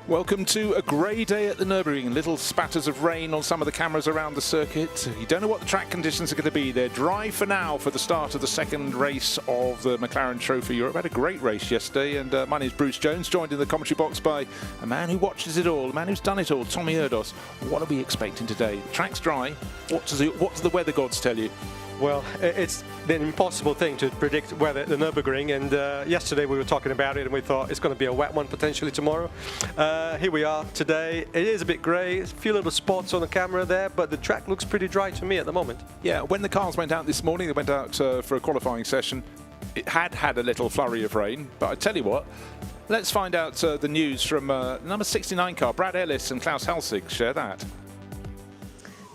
Welcome to a grey day at the Nürburgring. Little spatters of rain on some of the cameras around the circuit. You don't know what the track conditions are going to be. They're dry for now for the start of the second race of the McLaren Trophy Europe. Had a great race yesterday, and my name is Bruce Jones, joined in the commentary box by a man who watches it all, a man who's done it all, Tommy Erdos. What are we expecting today? The track's dry. What do the weather gods tell you? Well, it's an impossible thing to predict weather at the Nürburgring, and yesterday we were talking about it and we thought it's going to be a wet one potentially tomorrow. Here we are today. It is a bit grey, a few little spots on the camera there, but the track looks pretty dry to me at the moment. Yeah, when the cars went out this morning, they went out for a qualifying session. It had a little flurry of rain, but I tell you what, let's find out the news from number 69 car, Brad Ellis and Klaus Halsig. Share that.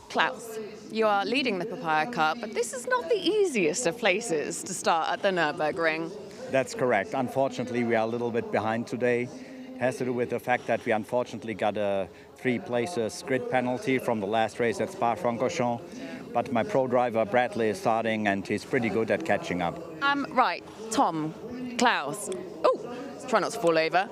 Klaus, you are leading the Papaya Cup, but this is not the easiest of places to start at the Nürburgring. That's correct. Unfortunately, we are a little bit behind today. It has to do with the fact that we unfortunately got a 3 places grid penalty from the last race at Spa-Francorchamps. But my pro driver Bradley is starting, and he's pretty good at catching up. Right, Tom, Klaus. Oh, try not to fall over.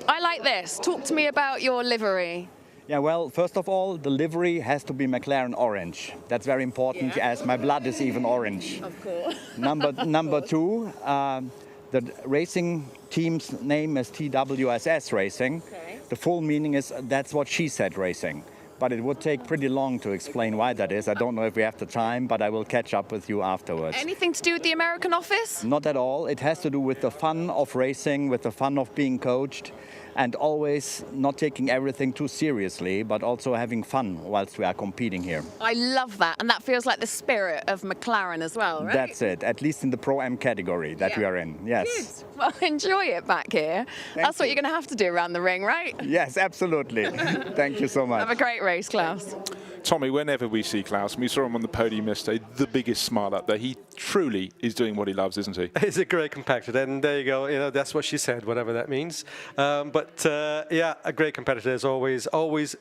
I like this. Talk to me about your livery. Yeah, well, first of all, the livery has to be McLaren orange. That's very important, as my blood is even orange. Of course. Number two, the racing team's name is TWSS Racing. Okay. The full meaning is That's What She Said Racing. But it would take pretty long to explain why that is. I don't know if we have the time, but I will catch up with you afterwards. Anything to do with the American office? Not at all. It has to do with the fun of racing, with the fun of being coached, and always not taking everything too seriously, but also having fun whilst we are competing here. I love that, and that feels like the spirit of McLaren as well, right? That's it, at least in the ProAm category that we are in, yes. Good. Well, enjoy it back here. That's what you're going to have to do around the ring, right? Yes, absolutely. Thank you so much. Have a great race, Klaus. Tommy, whenever we see Klaus, and we saw him on the podium yesterday, the biggest smile up there. He truly is doing what he loves, isn't he? He's a great competitor, and there you go. You know, that's what she said, whatever that means. Yeah, a great competitor as always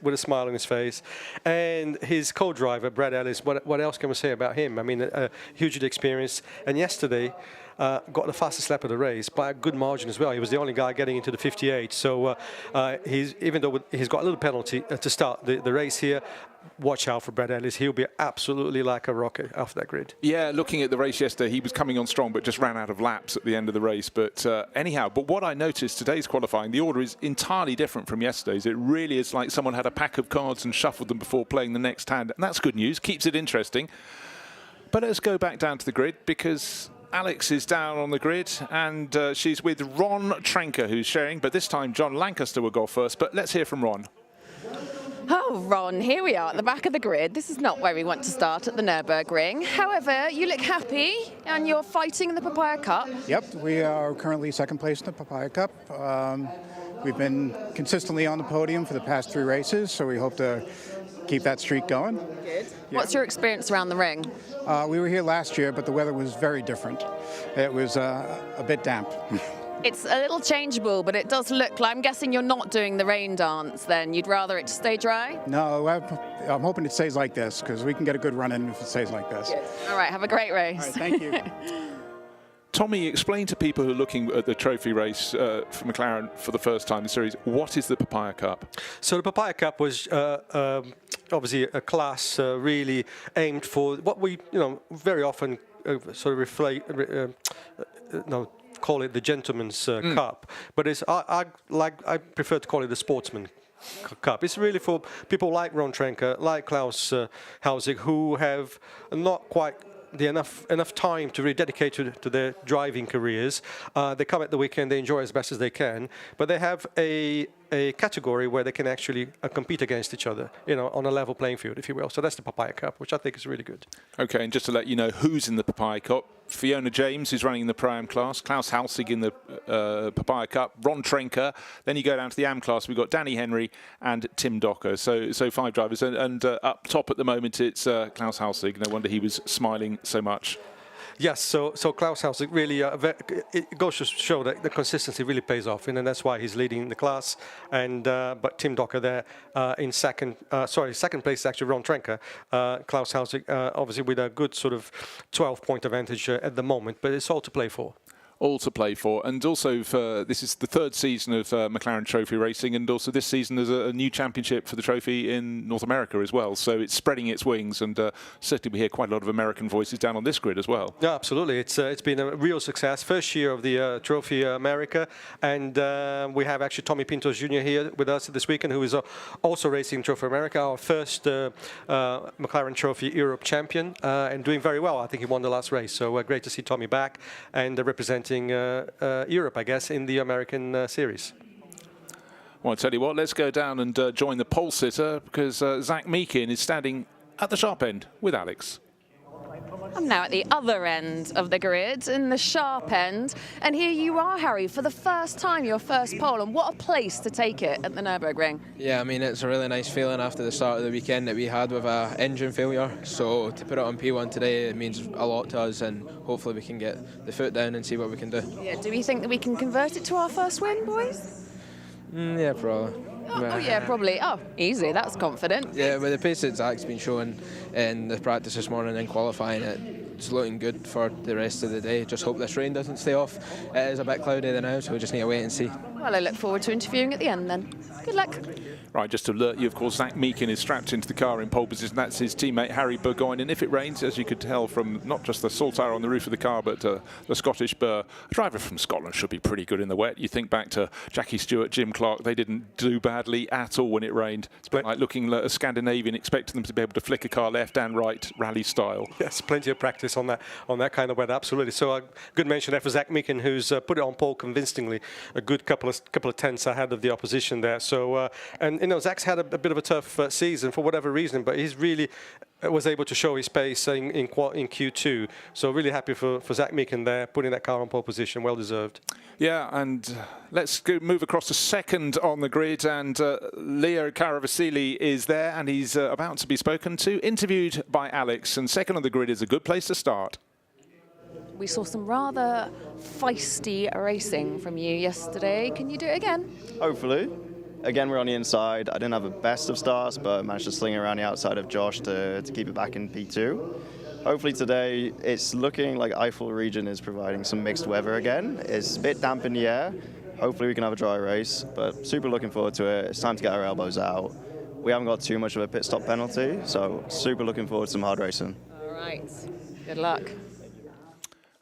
with a smile on his face. And his co-driver, Brad Ellis, what else can we say about him? I mean, hugely experienced. And yesterday, got the fastest lap of the race by a good margin as well. He was the only guy getting into the 58. So even though he's got a little penalty to start the race here, watch out for Brad Ellis. He'll be absolutely like a rocket off that grid. Yeah, looking at the race yesterday, he was coming on strong, but just ran out of laps at the end of the race. But but what I noticed today's qualifying, the order is entirely different from yesterday's. It really is like someone had a pack of cards and shuffled them before playing the next hand. And that's good news, keeps it interesting. But let's go back down to the grid, because Alex is down on the grid, and she's with Ron Trenker, who's sharing. But this time, John Lancaster will go first. But let's hear from Ron. Oh, Ron, here we are at the back of the grid. This is not where we want to start at the Nürburgring. However, you look happy, and you're fighting in the Papaya Cup. Yep, we are currently second place in the Papaya Cup. We've been consistently on the podium for the past 3 races, so we hope to keep that streak going. Good. Yeah. What's your experience around the ring? We were here last year, but the weather was very different. It was a bit damp. It's a little changeable, but it does look like, I'm guessing you're not doing the rain dance then. You'd rather it to stay dry? No, I'm hoping it stays like this, because we can get a good run in if it stays like this. Good. All right, have a great race. All right, thank you. Tommy, explain to people who are looking at the trophy race for McLaren for the first time in the series, what is the Papaya Cup? So the Papaya Cup was obviously a class really aimed for what we, very often sort of call it the gentleman's cup, but I prefer to call it the sportsman cup. It's really for people like Ron Trenker, like Klaus Halsig, who have not quite enough time to really dedicate to their driving careers. They come at the weekend, they enjoy as best as they can, but they have a category where they can actually compete against each other, on a level playing field, if you will. So that's the Papaya Cup, which I think is really good. Okay, and just to let you know who's in the Papaya Cup, Fiona James, who's running the ProAm class, Klaus Halsig in the Papaya Cup, Ron Trenker. Then you go down to the Am class, we've got Danny Henry and Tim Docker. So 5 drivers. And up top at the moment, it's Klaus Halsig. No wonder he was smiling so much. Yes, so Klaus Halsig really, it goes to show that the consistency really pays off, and that's why he's leading the class. And but Tim Docker there in second place is actually Ron Trenker. Klaus Halsig obviously with a good sort of 12-point advantage at the moment, but it's all to play for. all to play for. And also, this is the third season of McLaren Trophy Racing, and also this season there's a new championship for the trophy in North America as well. So it's spreading its wings, and certainly we hear quite a lot of American voices down on this grid as well. Yeah, absolutely. It's been a real success. First year of the Trophy America, and we have actually Tommy Pintos Jr. here with us this weekend, who is also racing Trophy America, our first McLaren Trophy Europe champion, and doing very well. I think he won the last race, so great to see Tommy back and representing Europe, I guess, in the American series. Well, I tell you what, let's go down and join the pole sitter, because Zach Meakin is standing at the sharp end with Alex. I'm now at the other end of the grid, in the sharp end, and here you are, Harry, for the first time, your first pole, and what a place to take it at the Nürburgring. Yeah, I mean, it's a really nice feeling after the start of the weekend that we had with an engine failure, so to put it on P1 today, it means a lot to us, and hopefully we can get the foot down and see what we can do. Yeah, do we think that we can convert it to our first win, boys? Yeah, probably. Oh, yeah, probably. Oh, easy, that's confident. Yeah, with the pace that Zach's been showing in the practice this morning and qualifying, it's looking good for the rest of the day. Just hope this rain doesn't stay off. It is a bit cloudy now, so we just need to wait and see. Well, I look forward to interviewing at the end then. Good luck. Right, just to alert you, of course, Zach Meakin is strapped into the car in pole position. That's his teammate Harry Burgoyne. And if it rains, as you could tell from not just the saltire on the roof of the car, but the Scottish Burr, a driver from Scotland should be pretty good in the wet. You think back to Jackie Stewart, Jim Clark, they didn't do badly at all when it rained. It's like looking at a Scandinavian, expecting them to be able to flick a car left and right, rally style. Yes, plenty of practice on that kind of weather, absolutely. So a good mention there for Zach Meakin, who's put it on pole convincingly, a good couple of tenths ahead of the opposition there. So, and you know, Zach's had a bit of a tough season for whatever reason, but he's really was able to show his pace in Q2. So really happy for Zach Meakin there, putting that car on pole position, well deserved. Yeah, and let's move across to second on the grid, and Leo Caravasili is there, and he's about to be spoken to, interviewed by Alex, and second on the grid is a good place to start. We saw some rather feisty racing from you yesterday. Can you do it again? Hopefully. Again, we're on the inside. I didn't have a best of starts, but managed to sling around the outside of Josh to keep it back in P2. Hopefully today, it's looking like Eifel region is providing some mixed weather again. It's a bit damp in the air. Hopefully we can have a dry race, but super looking forward to it. It's time to get our elbows out. We haven't got too much of a pit stop penalty, so super looking forward to some hard racing. All right. Good luck.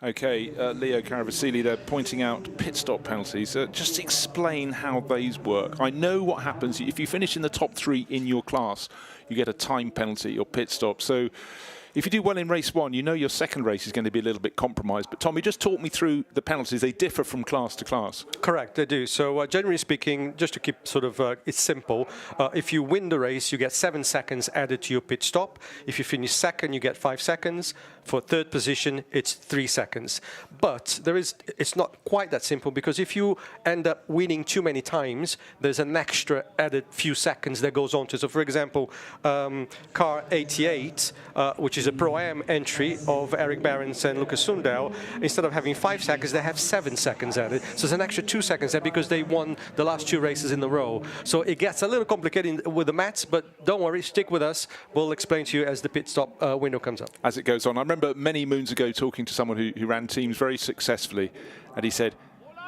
Okay, Leo Caravasili there pointing out pit stop penalties. Just explain how these work. I know what happens if you finish in the top 3 in your class, you get a time penalty or pit stop. So if you do well in race 1, you know your second race is going to be a little bit compromised. But Tommy, just talk me through the penalties. They differ from class to class. Correct, they do. So generally speaking, just to keep sort of it's simple, if you win the race, you get 7 seconds added to your pit stop. If you finish second, you get 5 seconds. For third position, it's 3 seconds. But it's not quite that simple, because if you end up winning too many times, there's an extra added few seconds that goes on to. So for example, car 88, which is a ProAm entry of Erik Behrens and Lukas Sundahl, instead of having 5 seconds, they have 7 seconds added. So there's an extra 2 seconds there because they won the last 2 races in a row. So it gets a little complicated with the maths, but don't worry, stick with us. We'll explain to you as the pit stop window comes up. As it goes on, I remember many moons ago talking to someone who ran teams very successfully, and he said,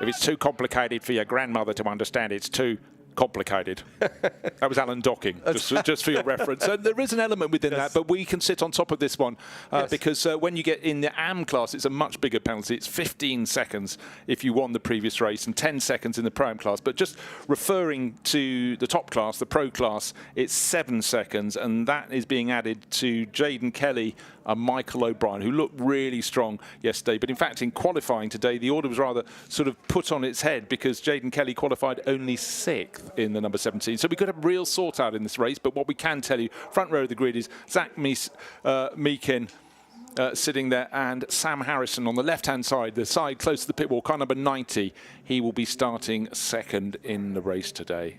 if it's too complicated for your grandmother to understand, it's too complicated. That was Alan Docking, just for your reference. So there is an element within that, but we can sit on top of this one because when you get in the AM class, it's a much bigger penalty. It's 15 seconds if you won the previous race and 10 seconds in the Pro-Am class. But just referring to the top class, the Pro class, it's 7 seconds, and that is being added to Jaden Kelly and Michael O'Brien, who looked really strong yesterday. But in fact, in qualifying today, the order was rather sort of put on its head because Jaden Kelly qualified only 6th in the number 17. So we could have real sort out in this race. But what we can tell you, front row of the grid is Zach Meakin sitting there, and Sam Harrison on the left-hand side, the side close to the pit wall, car number 90. He will be starting second in the race today.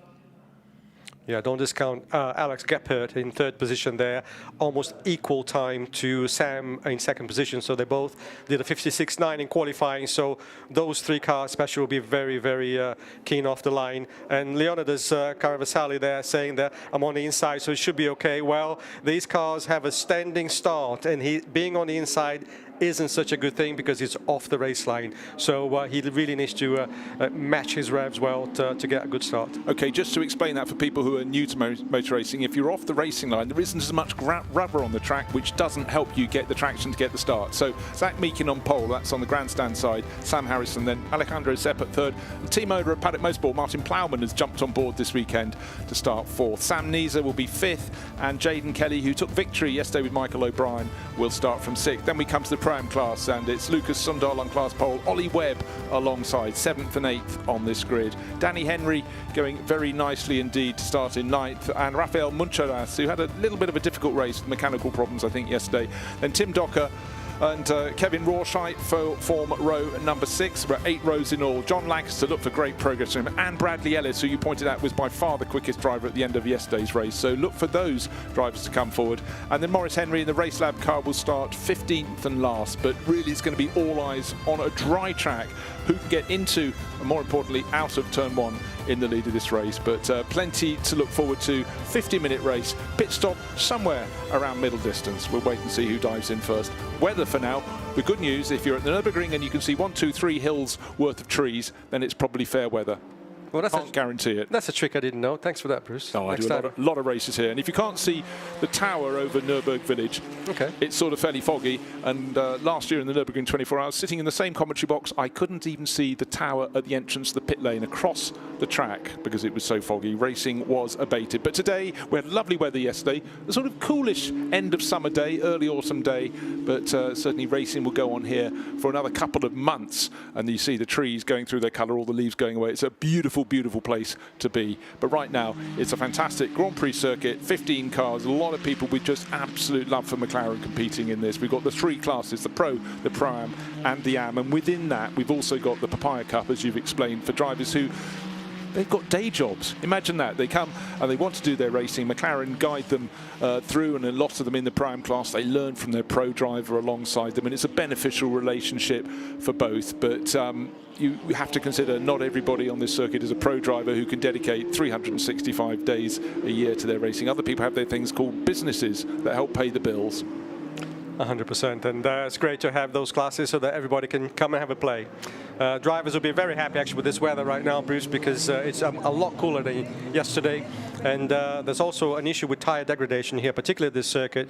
Yeah, don't discount Alex Gephardt in third position there. Almost equal time to Sam in second position. So they both did a 56.9 in qualifying. So those 3 cars especially will be very, very keen off the line. And Leonidas Caravasali there saying that I'm on the inside, so it should be okay. Well, these cars have a standing start, and he being on the inside isn't such a good thing because it's off the race line. So he really needs to match his revs well to get a good start. Okay, just to explain that for people who are new to motor racing, if you're off the racing line, there isn't as much rubber on the track, which doesn't help you get the traction to get the start. So Zach Meakin on pole, that's on the grandstand side. Sam Harrison, then Alejandro Sepp at third. The team owner of Paddock Motorsport, Martin Plowman, has jumped on board this weekend to start fourth. Sam Neeser will be fifth, and Jaden Kelly, who took victory yesterday with Michael O'Brien, will start from sixth. Then we come to the ProAm class, and it's Lukas Sundahl on class pole, Ollie Webb alongside, seventh and eighth on this grid. Danny Henry going very nicely indeed to start in ninth, and Rafael Muncharas, who had a little bit of a difficult race with mechanical problems, I think, yesterday. Then Tim Docker and Kevin Rawshite form row number 6. We're 8 rows in all. John Lancaster, look for great progress from him, and Bradley Ellis, who you pointed out was by far the quickest driver at the end of yesterday's race. So look for those drivers to come forward. And then Morris Henry in the Race Lab car will start 15th and last, but really it's going to be all eyes on a dry track who can get into, and more importantly, out of turn 1 in the lead of this race. But plenty to look forward to. 50-minute race, pit stop somewhere around middle distance. We'll wait and see who dives in first. Weather for now, the good news, if you're at the Nürburgring and you can see 1, 2, 3 hills worth of trees, then it's probably fair weather. Well, that's Can't guarantee it. That's a trick I didn't know. Thanks for that, Bruce. No, I do a lot of races here. And if you can't see the tower over Nürburg village, it's sort of fairly foggy. And last year in the Nürburgring 24 hours, sitting in the same commentary box, I couldn't even see the tower at the entrance to the pit lane across the track because it was so foggy. Racing was abated. But today, we had lovely weather yesterday. A sort of coolish end of summer day, early autumn day. But certainly racing will go on here for another couple of months. And you see the trees going through their colour, all the leaves going away. It's a beautiful, beautiful place to be. But right now, it's a fantastic Grand Prix circuit, 15 cars, a lot of people with just absolute love for McLaren competing in this. We've got the 3 classes, the Pro, the Pro-Am and the Am. And within that, we've also got the Papaya Cup, as you've explained, for drivers who they've got day jobs. Imagine that. They come and they want to do their racing. McLaren guide them through, and a lot of them in the Pro-Am class, they learn from their pro driver alongside them, and it's a beneficial relationship for both. But you have to consider not everybody on this circuit is a pro driver who can dedicate 365 days a year to their racing. Other people have their things called businesses that help pay the bills. 100%, and it's great to have those classes so that everybody can come and have a play. Drivers will be very happy actually with this weather right now, Bruce, because it's a lot cooler than yesterday, and there's also an issue with tire degradation here, particularly this circuit,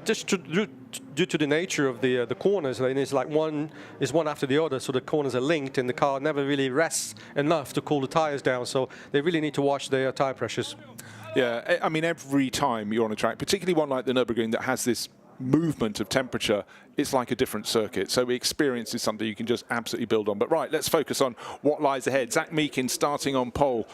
just due to the nature of the corners. And it's like one after the other, so the corners are linked, and the car never really rests enough to cool the tires down. So they really need to watch their tire pressures. Yeah, I mean, every time you're on a track, particularly one like the Nürburgring that has this movement of temperature, it's like a different circuit. So experience is something you can just absolutely build on. But right, let's focus on what lies ahead. Zach Meakin starting on pole.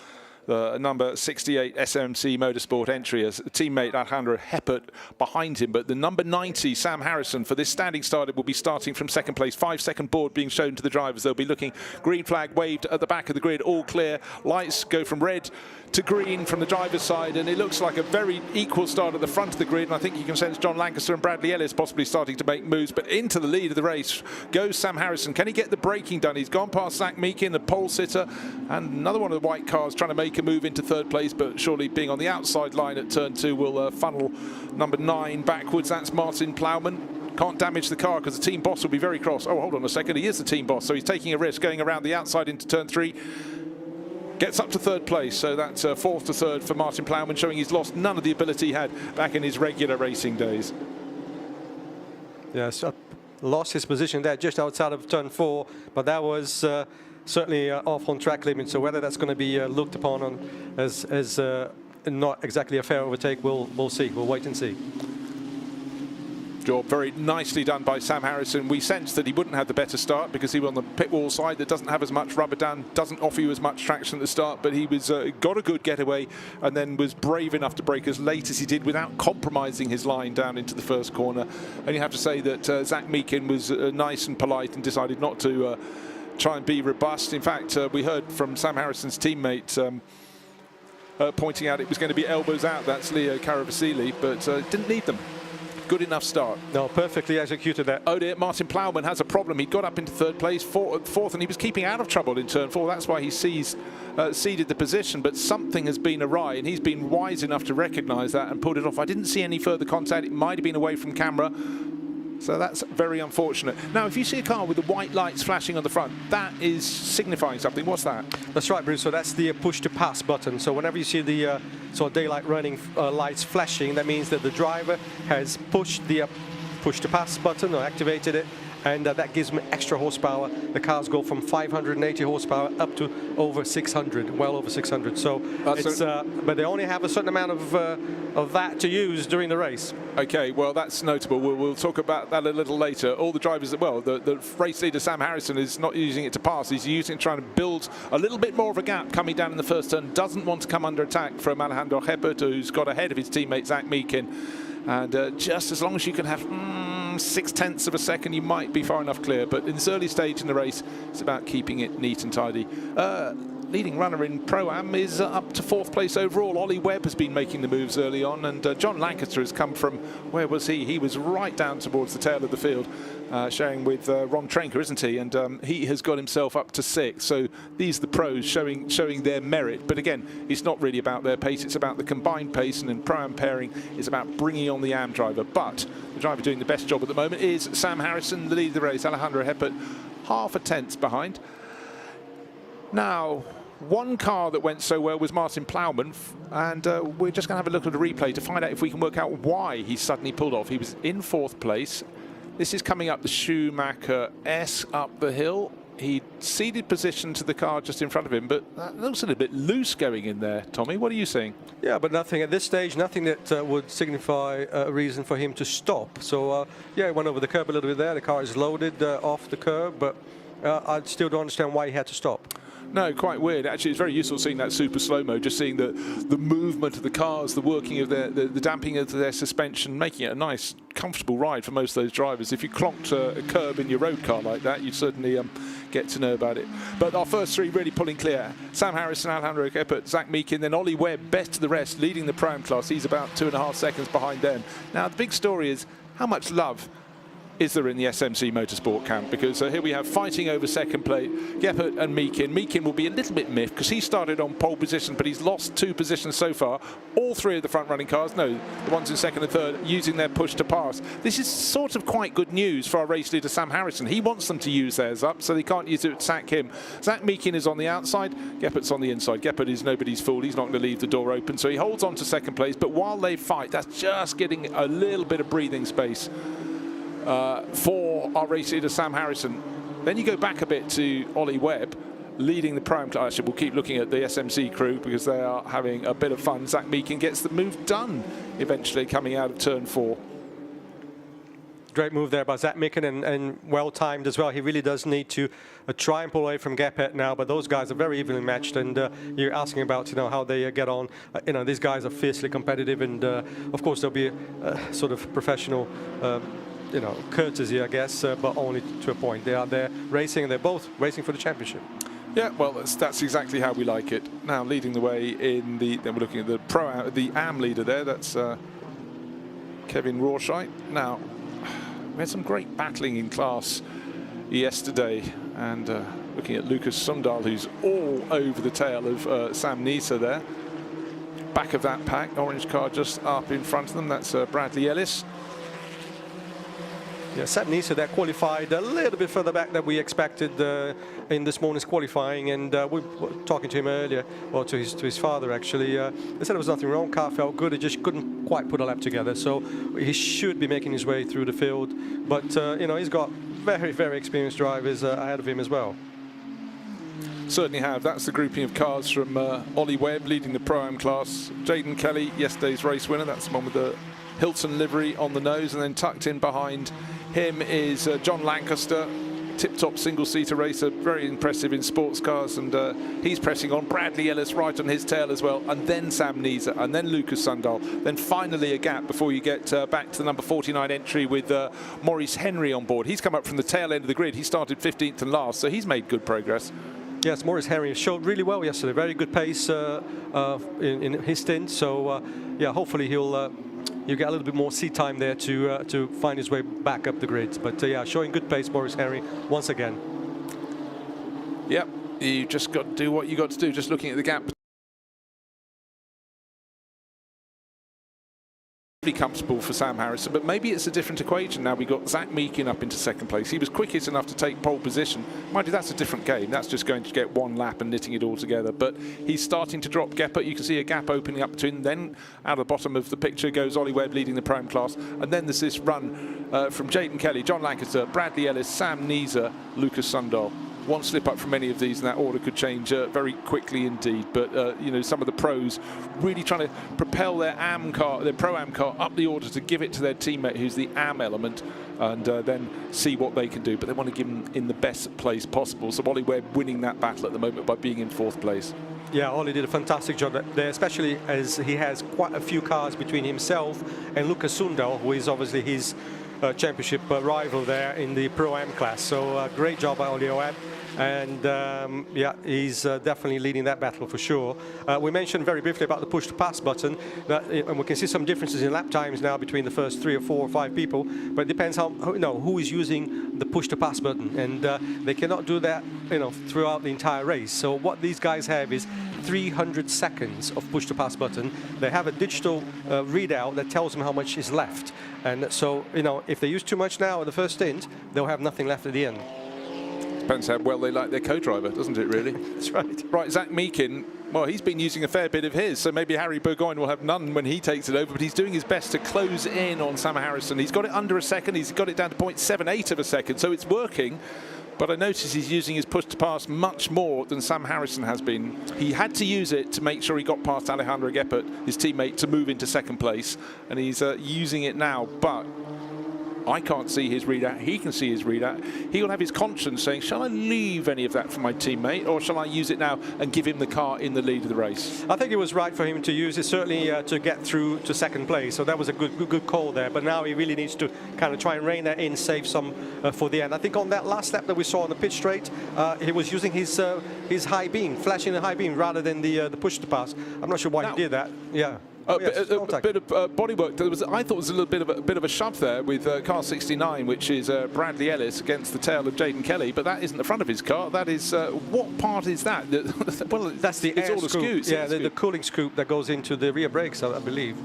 The number 68 SMC Motorsport entry as teammate Alejandro Heppert behind him. But the number 90, Sam Harrison, for this standing start, will be starting from second place. 5-second board being shown to the drivers. They'll be looking, green flag waved at the back of the grid, all clear. Lights go from red to green from the driver's side, and it looks like a very equal start at the front of the grid. And I think you can sense John Lancaster and Bradley Ellis possibly starting to make moves. But into the lead of the race goes Sam Harrison. Can he get the braking done? He's gone past Zach Meakin, the pole sitter, and another one of the white cars trying to make a move into third place, but surely being on the outside line at turn 2 will funnel number 9 backwards. That's Martin Plowman. Can't damage the car because the team boss will be very cross. Oh, hold on a second, he is the team boss, so he's taking a risk going around the outside into turn 3. Gets up to third place, so that's 4th to 3rd for Martin Plowman, showing he's lost none of the ability he had back in his regular racing days. Yes, lost his position there just outside of turn 4, but that was certainly off on track limit. So whether that's going to be looked upon as not exactly a fair overtake, we'll see. We'll wait and see. Job very nicely done by Sam Harrison. We sensed that he wouldn't have the better start because he was on the pit wall side that doesn't have as much rubber down, doesn't offer you as much traction at the start, but he was got a good getaway and then was brave enough to brake as late as he did without compromising his line down into the first corner. And you have to say that Zach Meakin was nice and polite and decided not to try and be robust. In fact, we heard from Sam Harrison's teammate pointing out it was going to be elbows out. That's Leo Caravasili, but didn't need them. Good enough start. No, perfectly executed that. Oh dear, Martin Plowman has a problem. He got up into third place, fourth, and he was keeping out of trouble in turn 4. That's why he ceded the position, but something has been awry, and he's been wise enough to recognise that and pulled it off. I didn't see any further contact. It might have been away from camera. So that's very unfortunate. Now, if you see a car with the white lights flashing on the front, that is signifying something. What's that? That's right, Bruce. So that's the push to pass button. So whenever you see the sort of daylight running lights flashing, that means that the driver has pushed the push to pass button or activated it, and that gives them extra horsepower. The cars go from 580 horsepower up to over 600, well over 600. So it's, but they only have a certain amount of that to use during the race. Okay, well, that's notable. We'll talk about that a little later. All the drivers, well, the race leader Sam Harrison is not using it to pass. He's using it trying to build a little bit more of a gap coming down in the first turn. Doesn't want to come under attack from Alejandro Heppert, who's got ahead of his teammate Zach Meekin. And just as long as you can have 0.6 of a second, you might be far enough clear. But in this early stage in the race, it's about keeping it neat and tidy. Leading runner in Pro-Am is up to 4th place overall. Ollie Webb has been making the moves early on, and John Lancaster has come from, where was he? He was right down towards the tail of the field, sharing with Ron Trenker, isn't he? And he has got himself up to 6th. So these are the pros showing their merit. But again, it's not really about their pace. It's about the combined pace, and in Pro-Am pairing, it's about bringing on the Am driver. But the driver doing the best job at the moment is Sam Harrison, the lead of the race. Alejandro Heppert, 0.5 tenths behind. Now, one car that went so well was Martin Plowman, and we're just going to have a look at a replay to find out if we can work out why he suddenly pulled off. He was in 4th place. This is coming up the Schumacher S up the hill. He ceded position to the car just in front of him, but that looks a little bit loose going in there. Tommy, what are you seeing? Yeah, but nothing at this stage, nothing that would signify a reason for him to stop. So, yeah, he went over the curb a little bit there. The car is loaded off the curb, but I still don't understand why he had to stop. No, quite weird. Actually, it's very useful seeing that super slow-mo, just seeing the movement of the cars, the working of the damping of their suspension, making it a nice, comfortable ride for most of those drivers. If you clonked a curb in your road car like that, you'd certainly get to know about it. But our first 3 really pulling clear. Sam Harrison, Alejandro Heppert, Zach Meekin, then Ollie Webb, best of the rest, leading the Pro-Am class. He's about 2.5 seconds behind them. Now, the big story is how much love is there in the SMC Motorsport camp, because here we have fighting over second place, Heppert and Meekin. Meekin will be a little bit miffed because he started on pole position, but he's lost 2 positions so far. All 3 of the front running cars, no, the ones in 2nd and 3rd, using their push to pass. This is sort of quite good news for our race leader Sam Harrison. He wants them to use theirs up, so they can't use it to sack him. Zach Meekin is on the outside, Geppert's on the inside. Geppert is nobody's fool. He's not going to leave the door open, so he holds on to 2nd place, but while they fight, that's just getting a little bit of breathing space for our race leader Sam Harrison. Then you go back a bit to Ollie Webb, leading the Pro-Am class. Actually, we'll keep looking at the SMC crew because they are having a bit of fun. Zach Meekin gets the move done eventually coming out of turn 4. Great move there by Zach Meekin, and well timed as well. He really does need to try and pull away from Geppert now, but those guys are very evenly matched, and you're asking about how they get on. These guys are fiercely competitive, and of course there'll be a sort of professional courtesy, I guess, but only to a point. They are there racing, and they're both racing for the championship. Yeah, well, that's exactly how we like it. Now, leading the way in the, then we're looking at the Pro-Am, the Am leader there. That's Kevin Rawshite. Now, we had some great battling in class yesterday, and looking at Lukas Sundahl, who's all over the tail of Sam Nisa there. Back of that pack, orange car just up in front of them. That's Bradley Ellis. Yeah, Sam Nisa that qualified a little bit further back than we expected in this morning's qualifying, and we were talking to him earlier, or to his father actually. They said there was nothing wrong, car felt good, he just couldn't quite put a lap together, so he should be making his way through the field, but he's got very, very experienced drivers ahead of him as well. Certainly have. That's the grouping of cars from Ollie Webb leading the Pro-Am class. Jaden Kelly, yesterday's race winner, that's the one with the Hilton livery on the nose, and then tucked in behind him is John Lancaster, tip-top single-seater racer, very impressive in sports cars, and he's pressing on. Bradley Ellis right on his tail as well, and then Sam Nisa, and then Lukas Sundahl. Then finally a gap before you get back to the number 49 entry with Maurice Henry on board. He's come up from the tail end of the grid. He started 15th and last, so he's made good progress. Yes, Maurice Henry showed really well yesterday. Very good pace in his stint, so yeah, hopefully he'll get a little bit more seat time there to find his way back up the grid. But yeah, showing good pace, Maurice Henry, once again. Yep, you just got to do what you got to do, just looking at the gap comfortable for Sam Harrison, but maybe it's a different equation now. We got Zach Meekin up into second place. He was quickest enough to take pole position. Mind you, that's a different game. That's just going to get one lap and knitting it all together. But he's starting to drop Geppert. You can see a gap opening up between. Then out of the bottom of the picture goes Ollie Webb leading the ProAm class, and then there's this run from Jaden Kelly, John Lancaster, Bradley Ellis, Sam Neeser, Lukas Sundahl. One slip up from any of these and that order could change very quickly indeed. But you know, some of the pros really trying to propel their ProAm car up the order to give it to their teammate who's the AM element, and then see what they can do. But they want to give him in the best place possible. So Ollie Webb winning that battle at the moment by being in 4th place. Yeah, Ollie did a fantastic job there, especially as he has quite a few cars between himself and Lukas Sundahl, who is obviously his championship rival there in the Pro-Am class. So great job by Ollie Webb. And yeah, he's definitely leading that battle for sure. We mentioned very briefly about the push to pass button, and we can see some differences in lap times now between the first 3 or 4 or 5 people, but it depends who is using the push to pass button, and they cannot do that throughout the entire race. So what these guys have is 300 seconds of push to pass button. They have a digital readout that tells them how much is left, and so if they use too much now at the first stint, they'll have nothing left at the end. Depends how well they like their co-driver, doesn't it, really? That's right. Right, Zach Meekin, well, he's been using a fair bit of his, so maybe Harry Burgoyne will have none when he takes it over, but he's doing his best to close in on Sam Harrison. He's got it under a second, he's got it down to 0.78 of a second, so it's working. But I notice he's using his push to pass much more than Sam Harrison has been. He had to use it to make sure he got past Alejandro Geppert, his teammate, to move into second place, and he's using it now, but I can't see his readout. He can see his readout. He'll have his conscience saying, shall I leave any of that for my teammate, or shall I use it now and give him the car in the lead of the race? I think it was right for him to use it, certainly to get through to second place. So that was a good call there. But now he really needs to kind of try and rein that in, save some for the end. I think on that last lap that we saw on the pit straight, he was using his high beam, flashing the high beam rather than the push to pass. I'm not sure why he did that. Yeah. A bit of bodywork. I thought there was a little bit of a shove there with car 69, which is Bradley Ellis against the tail of Jaden Kelly, but that isn't the front of his car. That is what part is that? Well, that's the air scoop. Yeah, the cooling scoop that goes into the rear brakes, I believe.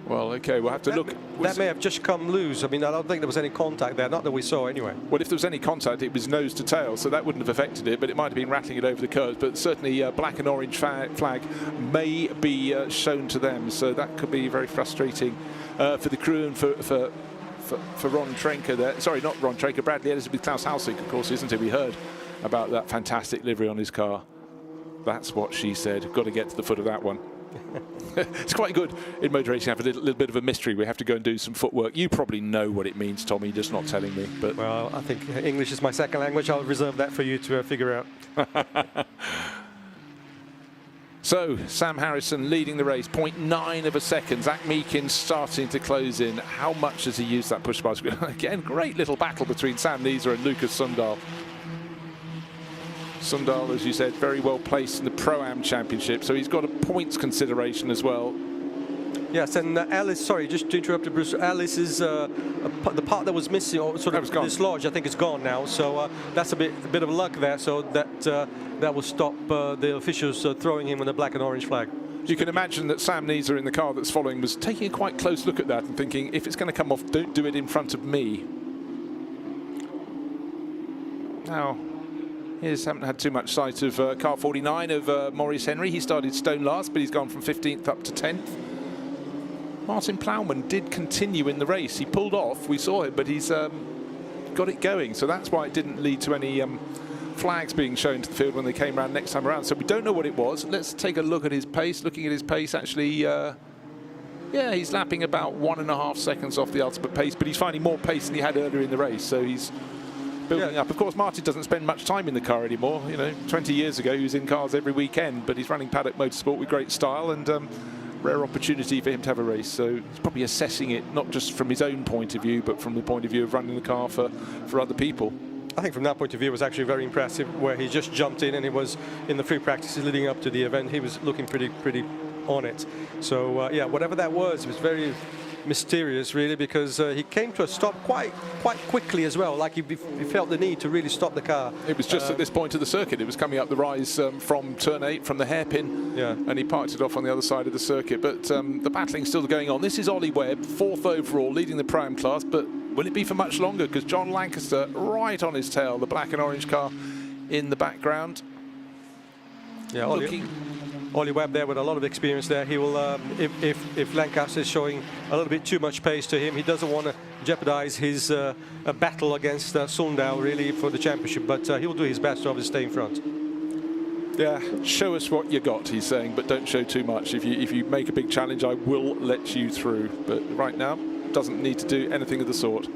Well, okay, we'll have to look. That may have just come loose. I mean, I don't think there was any contact there, not that we saw anyway. Well, if there was any contact, it was nose to tail, so that wouldn't have affected it, but it might have been rattling it over the curves. But certainly black and orange flag may be shown to them, so that could be very frustrating for the crew and for Ron Trenker there. Sorry, not Ron Trenker, Bradley Ellis with Klaus Halsig, of course, isn't it? We heard about that fantastic livery on his car. That's what she said. Got to get to the foot of that one. It's quite good in motor racing, have a little bit of a mystery. We have to go and do some footwork. You probably know what it means, Tommy, just not telling me. But well, I think English is my second language. I'll reserve that for you to figure out. So, Sam Harrison leading the race, 0.9 of a second. Zach Meekin starting to close in. How much has he used that push bar screen? Again, great little battle between Sam Neeser and Lukas Sundahl. Sundahl, as you said, very well placed in the Pro-Am Championship, so he's got a points consideration as well. Yes, and Alice, sorry, just to interrupt you, Bruce, Alice is the part that was missing, or sort of dislodged, I think it's gone now, so that's a bit of luck there, so that will stop the officials throwing him with a black and orange flag. You can imagine that Sam Neeser in the car that's following was taking a quite close look at that and thinking, if it's going to come off, don't do it in front of me. Now, he haven't had too much sight of car 49 of Maurice Henry. He started stone last, but he's gone from 15th up to 10th. Martin Plowman did continue in the race. He pulled off, we saw it, but he's got it going. So that's why it didn't lead to any flags being shown to the field when they came around next time around. So we don't know what it was. Let's take a look at his pace. Looking at his pace, actually, yeah, he's lapping about 1.5 seconds off the ultimate pace, but he's finding more pace than he had earlier in the race. So he's building up. Of course, Martin doesn't spend much time in the car anymore. 20 years ago, he was in cars every weekend, but he's running Paddock Motorsport with great style and rare opportunity for him to have a race. So he's probably assessing it not just from his own point of view, but from the point of view of running the car for other people. I think from that point of view, it was actually very impressive, where he just jumped in and it was in the free practices leading up to the event. He was looking pretty on it. So yeah, whatever that was, it was very mysterious, really, because he came to a stop quite quickly as well. Like he felt the need to really stop the car. It was just at this point of the circuit. It was coming up the rise from turn 8, from the hairpin, and he parked it off on the other side of the circuit. But the battling's still going on. This is Ollie Webb, 4th overall, leading the ProAm class. But will it be for much longer? Because John Lancaster right on his tail, the black and orange car in the background. Yeah, Ollie Webb there with a lot of experience there. He will, if Lancaster is showing a little bit too much pace to him, he doesn't want to jeopardize his battle against Sundahl really for the championship, but he will do his best to obviously stay in front. Yeah, show us what you got, he's saying, but don't show too much. If you make a big challenge, I will let you through. But right now, doesn't need to do anything of the sort.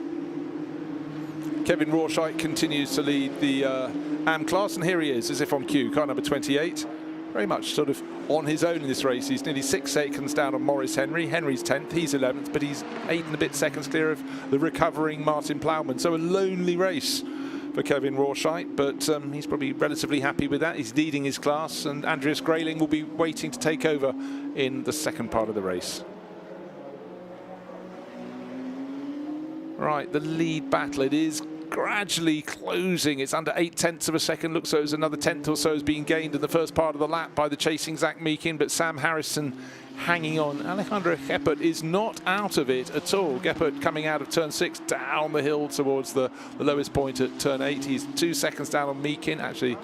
Kevin Rawshite continues to lead the AM class, and here he is, as if on cue, car number 28. Very much sort of on his own in this race. He's nearly 6 seconds down on Maurice Henry. Henry's 10th, he's 11th, but he's 8 and a bit seconds clear of the recovering Martin Plowman. So a lonely race for Kevin Rawshite, but he's probably relatively happy with that. He's leading his class, and Andreas Grayling will be waiting to take over in the second part of the race. Right, the lead battle, it is gradually closing. It's under 0.8 of a second. Looks so as another 1/10 or so is being gained in the first part of the lap by the chasing Zach Meakin, but Sam Harrison hanging on. Alejandro Geppert is not out of it at all. Geppert coming out of turn 6 down the hill towards the lowest point at turn 8. He's 2 seconds down on Meakin. Actually,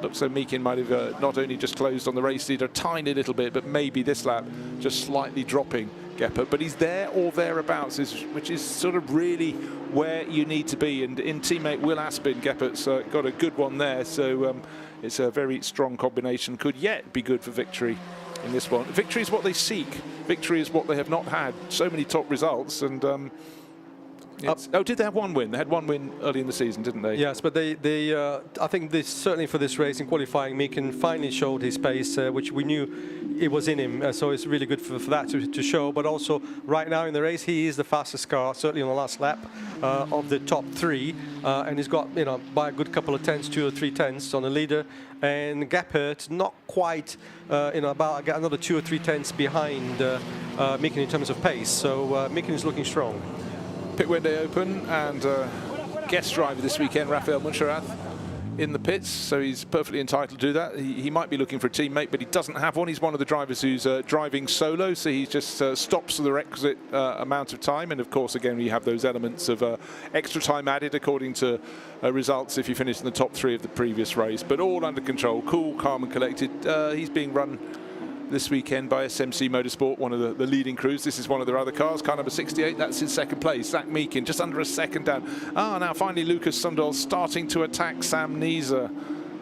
looks so Meakin might have not only just closed on the race leader a tiny little bit, but maybe this lap just slightly dropping Geppert. But he's there or thereabouts, which is sort of really where you need to be. And in teammate Will Aspin, Geppert's got a good one there. So it's a very strong combination. Could yet be good for victory in this one. Victory is what they seek. Victory is what they have not had. So many top results, and oh, did they have one win? They had one win early in the season, didn't they? Yes, but they I think this, certainly for this race in qualifying, Meakin finally showed his pace, which we knew it was in him. So it's really good for that to show. But also right now in the race, he is the fastest car, certainly on the last lap of the top 3, and he's got, you know, by a good couple of 10s, 2 or 3 tenths on the leader. And Geppert not quite, you know, about another 2 or 3 tenths behind Meakin in terms of pace. So Meakin is looking strong. Pit window open, and guest driver this weekend, Rafael Muncherath, in the pits, so he's perfectly entitled to do that. He might be looking for a teammate, but he doesn't have one. He's one of the drivers who's driving solo, so he just stops for the requisite amount of time. And of course, again, we have those elements of extra time added according to results if you finish in the top 3 of the previous race. But all under control, cool, calm and collected. He's being run this weekend by SMC Motorsport, one of the leading crews. This is one of their other cars, car number 68. That's in second place. Zach Meakin just under a second down. Now finally Lukas Sundahl starting to attack Sam Nieser.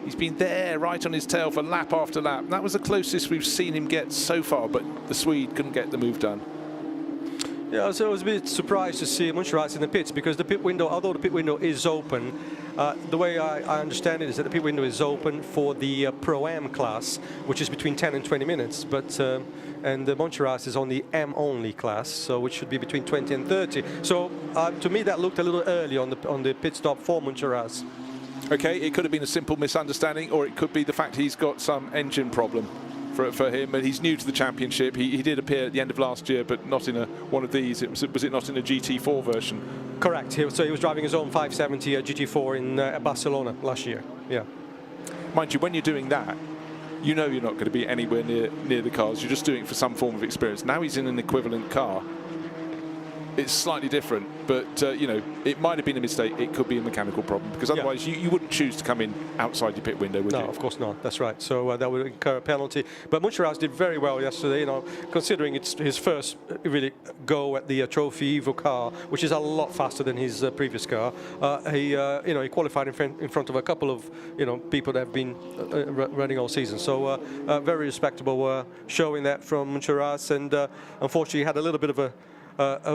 He's been there right on his tail for lap after lap. That was the closest we've seen him get so far, but the Swede couldn't get the move done. Yeah, so I was a bit surprised to see Muncherath in the pits, because the pit window, although the pit window is open, the way I understand it is that the pit window is open for the Pro-Am class, which is between 10 and 20 minutes. But and the Muncherath is on the M only class, so which should be between 20 and 30. So to me, that looked a little early on the pit stop for Muncherath. Okay, it could have been a simple misunderstanding, or it could be the fact he's got some engine problem for him, and he's new to the championship. He did appear at the end of last year, but not in one of these. Was it not in a GT4 version? Correct. So he was driving his own 570 GT4 in Barcelona last year. Yeah. Mind you, when you're doing that, you know you're not going to be anywhere near the cars. You're just doing it for some form of experience. Now he's in an equivalent car. It's slightly different, but you know, it might have been a mistake. It could be a mechanical problem, because otherwise you wouldn't choose to come in outside your pit window, would you? No, of course not. That's right. So that would incur a penalty. But Muncherath did very well yesterday. You know, considering it's his first really go at the Trophy Evo car, which is a lot faster than his previous car. He qualified in front of a couple of people that have been running all season. So very respectable showing that from Muncherath, and unfortunately had a little bit of a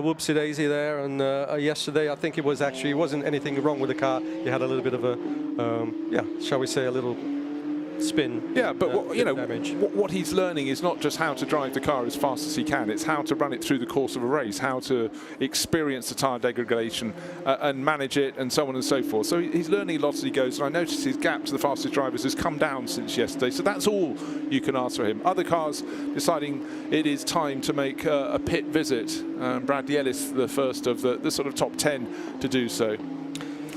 whoopsie daisy there, and yesterday I think it wasn't anything wrong with the car. He had a little bit of a, shall we say, a little spin. Yeah, but Damage. what he's learning is not just how to drive the car as fast as he can, it's how to run it through the course of a race, how to experience the tyre degradation and manage it and so on and so forth. So he's learning a lot as he goes, and I noticed his gap to the fastest drivers has come down since yesterday, so that's all you can ask for him. Other cars deciding it is time to make a pit visit. Bradley Ellis, the first of the sort of top 10 to do so.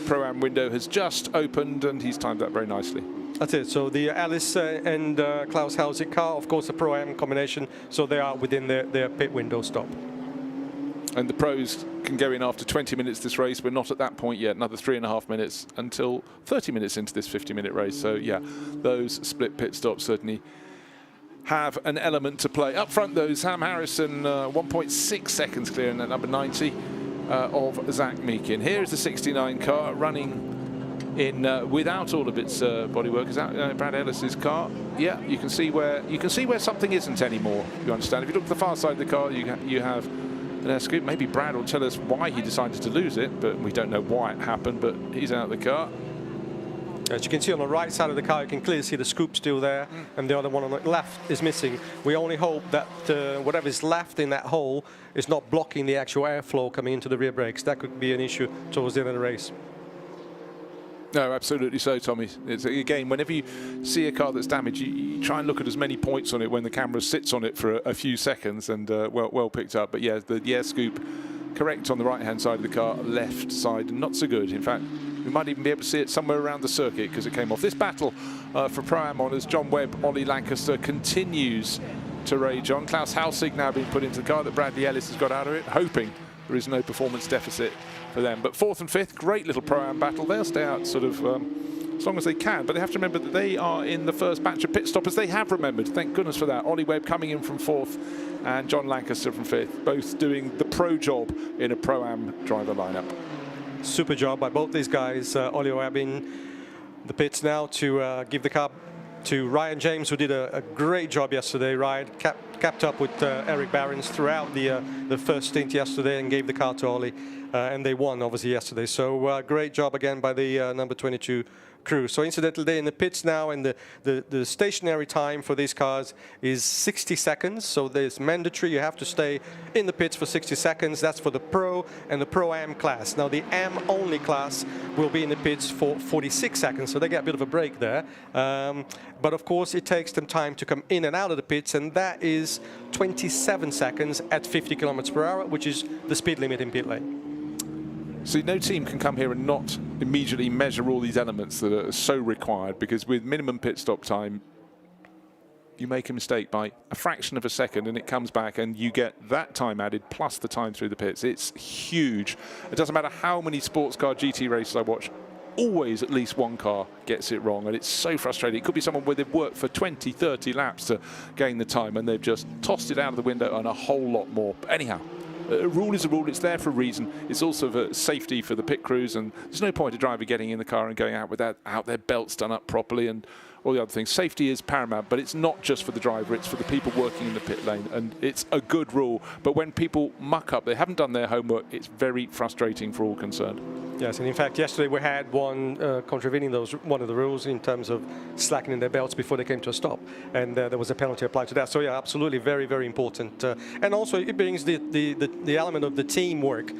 Pro-Am window has just opened and he's timed that very nicely. That's it. So the Alice and Klaus Hausig car, of course, a Pro-Am combination, so they are within their pit window stop. And the pros can go in after 20 minutes this race. We're not at that point yet. Another 3.5 minutes until 30 minutes into this 50-minute race. So, yeah, those split pit stops certainly have an element to play. Up front, though, Sam Harrison, 1.6 seconds clear in that number 90 of Zach Meakin. Here is the 69 car running in without all of its bodywork. Is that Brad Ellis's car? Yeah, you can see where something isn't anymore. You understand? If you look at the far side of the car, you have an air scoop. Maybe Brad will tell us why he decided to lose it, but we don't know why it happened. But he's out of the car. As you can see on the right side of the car, you can clearly see the scoop still there, and the other one on the left is missing. We only hope that whatever is left in that hole is not blocking the actual airflow coming into the rear brakes. That could be an issue towards the end of the race. No, absolutely so, Tommy. It's, again, whenever you see a car that's damaged, you try and look at as many points on it when the camera sits on it for a few seconds, and well picked up. But yeah, the air scoop correct on the right-hand side of the car, left side not so good. In fact, we might even be able to see it somewhere around the circuit because it came off. This battle for Pro-Am honours, John Webb, Ollie Lancaster, continues to rage on. Klaus Hausig now being put into the car that Bradley Ellis has got out of it, hoping there is no performance deficit for them. But 4th and 5th, great little Pro-Am battle. They'll stay out sort of as long as they can, but they have to remember that they are in the first batch of pit stoppers. They have remembered, thank goodness for that. Ollie Webb coming in from 4th and John Lancaster from 5th, both doing the pro job in a Pro-Am driver lineup. Super job by both these guys. Ollie Webb in the pits now to give the car to Ryan James, who did a great job yesterday. Ryan kept up with Erik Behrens throughout the first stint yesterday and gave the car to Ollie, and they won obviously yesterday. So great job again by the number 22 crew. So incidentally, they're in the pits now, and the stationary time for these cars is 60 seconds. So there's mandatory, you have to stay in the pits for 60 seconds. That's for the Pro and the Pro-Am class. Now the Am only class will be in the pits for 46 seconds, so they get a bit of a break there. But of course, it takes them time to come in and out of the pits, and that is 27 seconds at 50 kilometers per hour, which is the speed limit in pit lane. See, no team can come here and not immediately measure all these elements that are so required, because with minimum pit stop time, you make a mistake by a fraction of a second and it comes back and you get that time added plus the time through the pits. It's huge. It doesn't matter how many sports car GT races I watch, always at least one car gets it wrong, and it's so frustrating. It could be someone where they've worked for 20, 30 laps to gain the time and they've just tossed it out of the window and a whole lot more. But anyhow, a rule is a rule. It's there for a reason. It's also for safety for the pit crews, and there's no point a driver getting in the car and going out without their belts done up properly and all the other things. Safety is paramount, but it's not just for the driver, it's for the people working in the pit lane, and it's a good rule. But when people muck up, they haven't done their homework, it's very frustrating for all concerned. Yes, and in fact, yesterday we had one contravening one of the rules in terms of slackening their belts before they came to a stop, and there was a penalty applied to that. So yeah, absolutely, very, very important. And also, it brings the element of the teamwork,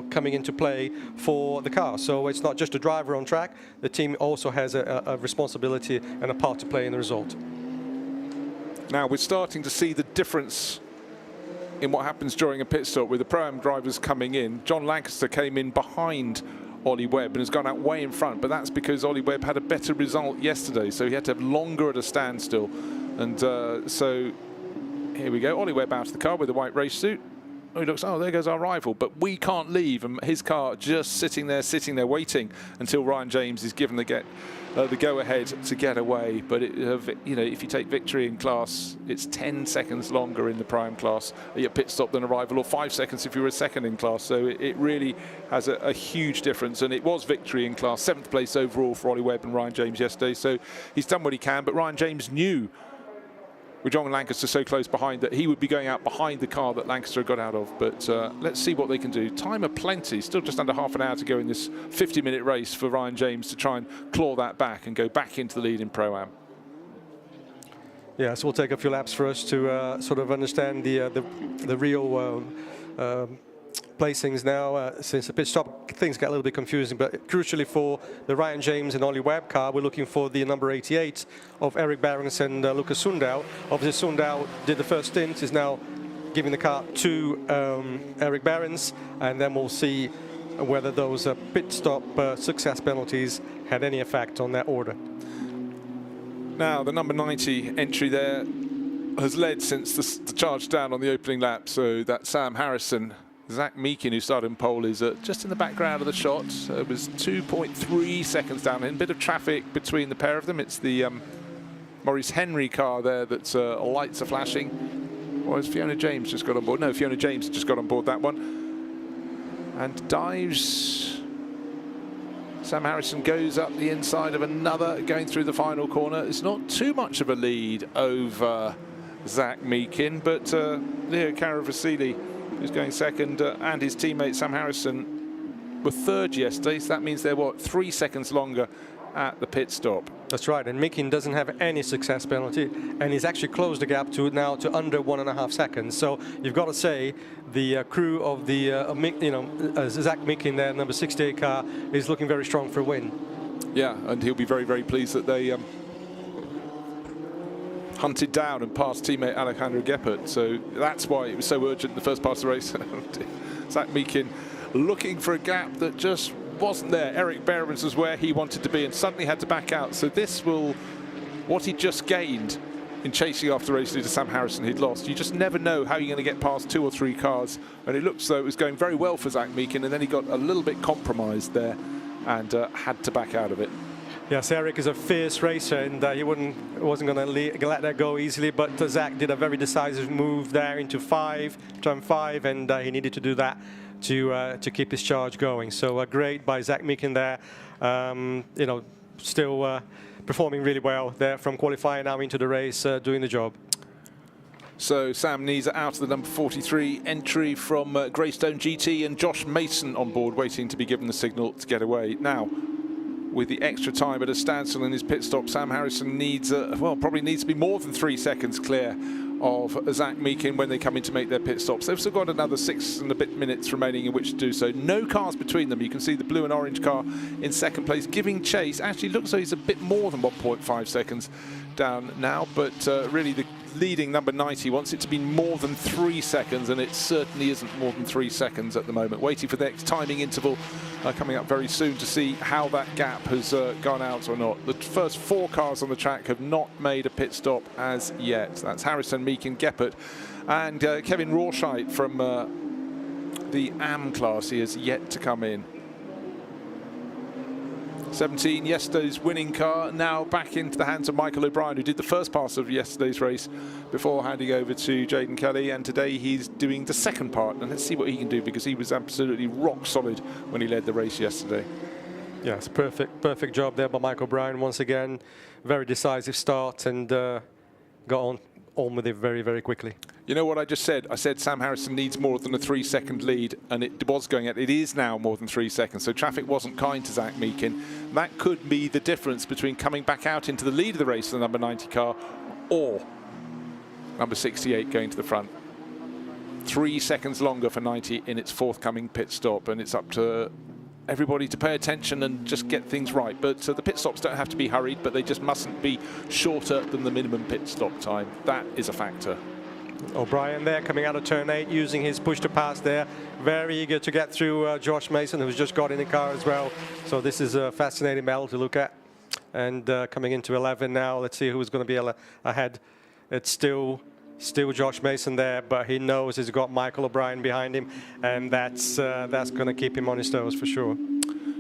coming into play for the car. So it's not just a driver on track; the team also has a responsibility and a part to play in the result. Now we're starting to see the difference in what happens during a pit stop with the Pro-Am drivers coming in. John Lancaster came in behind Ollie Webb and has gone out way in front, but that's because Ollie Webb had a better result yesterday, so he had to have longer at a standstill. And so here we go, Ollie Webb out of the car with the white race suit. Oh, he looks, oh, there goes our rival, but we can't leave, and his car just sitting there waiting until Ryan James is given the go-ahead to get away. But if you take victory in class, it's 10 seconds longer in the Pro-Am class at your pit stop than a rival, or 5 seconds if you were a second in class. So it really has a huge difference, and it was victory in class, 7th place overall for Ollie Webb and Ryan James yesterday. So he's done what he can, but Ryan James knew with John Lancaster so close behind that he would be going out behind the car that Lancaster got out of. But let's see what they can do. Time of plenty, still just under half an hour to go in this 50-minute race for Ryan James to try and claw that back and go back into the lead in Pro-Am. Yeah, so we'll take a few laps for us to sort of understand the real placings now. Since the pit stop, things get a little bit confusing, but crucially for the Ryan James and Ollie Webb car, we're looking for the number 88 of Erik Behrens and Lukas Sundahl. Obviously, Sundahl did the first stint, is now giving the car to Erik Behrens, and then we'll see whether those pit stop success penalties had any effect on that order. Now, the number 90 entry there has led since the charge down on the opening lap, so that Sam Harrison. Zach Meakin, who started in pole, is just in the background of the shot. It was 2.3 seconds down. In a bit of traffic between the pair of them. It's the Maurice Henry car there that lights are flashing. Or has Fiona James just got on board? No, Fiona James just got on board that one. And dives. Sam Harrison goes up the inside of another, going through the final corner. It's not too much of a lead over Zach Meakin, but Leo Caravasili, who's going second, and his teammate Sam Harrison were third yesterday, so that means they're, what, 3 seconds longer at the pit stop. That's right, and Meakin doesn't have any success penalty, and he's actually closed the gap to now to under 1.5 seconds. So you've got to say the crew of the Zach Meakin there, number 68 car, is looking very strong for a win. Yeah, and he'll be very, very pleased that they hunted down and passed teammate Alejandro Geppert, so that's why it was so urgent in the first part of the race. Zach Meakin looking for a gap that just wasn't there. Erik Behrens was where he wanted to be and suddenly had to back out, so this will, what he just gained in chasing after the race to Sam Harrison he'd lost. You just never know how you're going to get past 2 or 3 cars, and it looked as though it was going very well for Zach Meakin, and then he got a little bit compromised there and had to back out of it. Yes, Erik is a fierce racer, and he wasn't going to let that go easily, but Zach did a very decisive move there into turn 5, and he needed to do that to keep his charge going. So great by Zach Meakin there, still performing really well there from qualifying now into the race, doing the job. So Sam Neeser out of the number 43 entry from Greystone GT, and Josh Mason on board waiting to be given the signal to get away. Now, with the extra time at a standstill in his pit stop, Sam Harrison needs, probably needs to be more than 3 seconds clear of Zach Meakin when they come in to make their pit stops. They've still got another 6 and a bit minutes remaining in which to do so. No cars between them. You can see the blue and orange car in second place giving chase. Actually looks like he's a bit more than 1.5 seconds down now, but really the leading number 90 wants it to be more than 3 seconds, and it certainly isn't more than 3 seconds at the moment. Waiting for the next timing interval coming up very soon to see how that gap has gone out or not. The first 4 cars on the track have not made a pit stop as yet. That's Harrison, Meakin, Geppert, and Kevin Rawshite from the AM class. He has yet to come in. 17, yesterday's winning car, now back into the hands of Michael O'Brien, who did the first pass of yesterday's race before handing over to Jaden Kelly, and today he's doing the second part, and let's see what he can do, because he was absolutely rock solid when he led the race yesterday. Yes, perfect job there by Michael O'Brien once again. Very decisive start, and got on with it very, very quickly. You know what I just said? I said Sam Harrison needs more than a 3-second lead, and it was going at. It is now more than 3 seconds, so traffic wasn't kind to Zach Meakin. That could be the difference between coming back out into the lead of the race for the number 90 car or number 68 going to the front. 3 seconds longer for 90 in its forthcoming pit stop, and it's up to everybody to pay attention and just get things right. But the pit stops don't have to be hurried, but they just mustn't be shorter than the minimum pit stop time. That is a factor. O'Brien there coming out of turn 8, using his push to pass there. Very eager to get through Josh Mason, who's just got in the car as well. So this is a fascinating battle to look at. And coming into 11 now, let's see who's going to be ahead. It's still Josh Mason there, but he knows he's got Michael O'Brien behind him, and that's going to keep him on his toes for sure.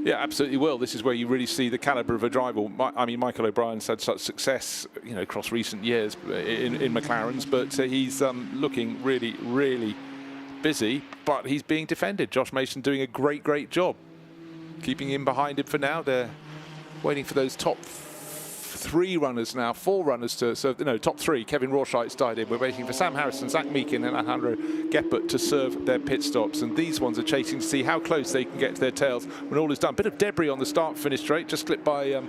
Yeah, absolutely will. This is where you really see the calibre of a driver. I mean, Michael O'Brien's had such success, across recent years in McLarens, but he's looking really, really busy, but he's being defended. Josh Mason doing a great job. Keeping him behind him for now. They're waiting for those top 3 runners now, 4 runners to serve. No, top 3. Kevin Rawshite's died in. We're waiting for Sam Harrison, Zach Meakin and Alejandro Geppert to serve their pit stops, and these ones are chasing to see how close they can get to their tails when all is done. Bit of debris on the start-finish straight, just clipped by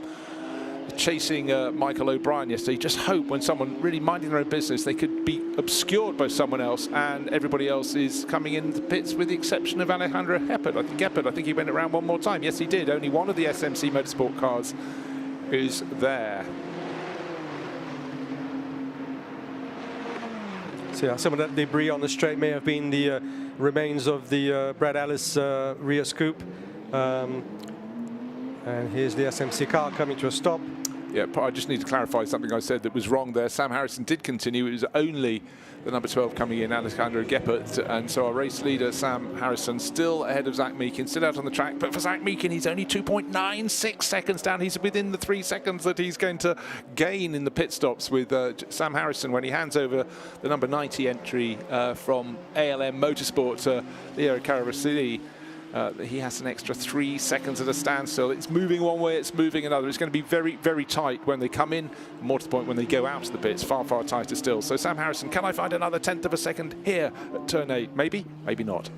chasing Michael O'Brien yesterday. Just hope when someone really minding their own business, they could be obscured by someone else, and everybody else is coming in the pits with the exception of Alejandro Geppert. I think he went around one more time. Yes, he did. Only one of the SMC Motorsport cars is there. So yeah, some of that debris on the straight may have been the remains of the Brad Ellis rear scoop. And here's the SMC car coming to a stop. Yeah, I just need to clarify something I said that was wrong there. Sam Harrison did continue. It was only the number 12 coming in, Alejandro Geppert. And so our race leader, Sam Harrison, still ahead of Zach Meakin, still out on the track. But for Zach Meakin, he's only 2.96 seconds down. He's within the 3 seconds that he's going to gain in the pit stops with Sam Harrison when he hands over the number 90 entry from ALM Motorsport to Leo Caravasili. He has an extra 3 seconds at a standstill. It's moving one way, it's moving another. It's going to be very, very tight when they come in. More to the point, when they go out of the pits, far, far tighter still. So Sam Harrison, can I find another 1/10 of a second here at turn 8? Maybe, maybe not.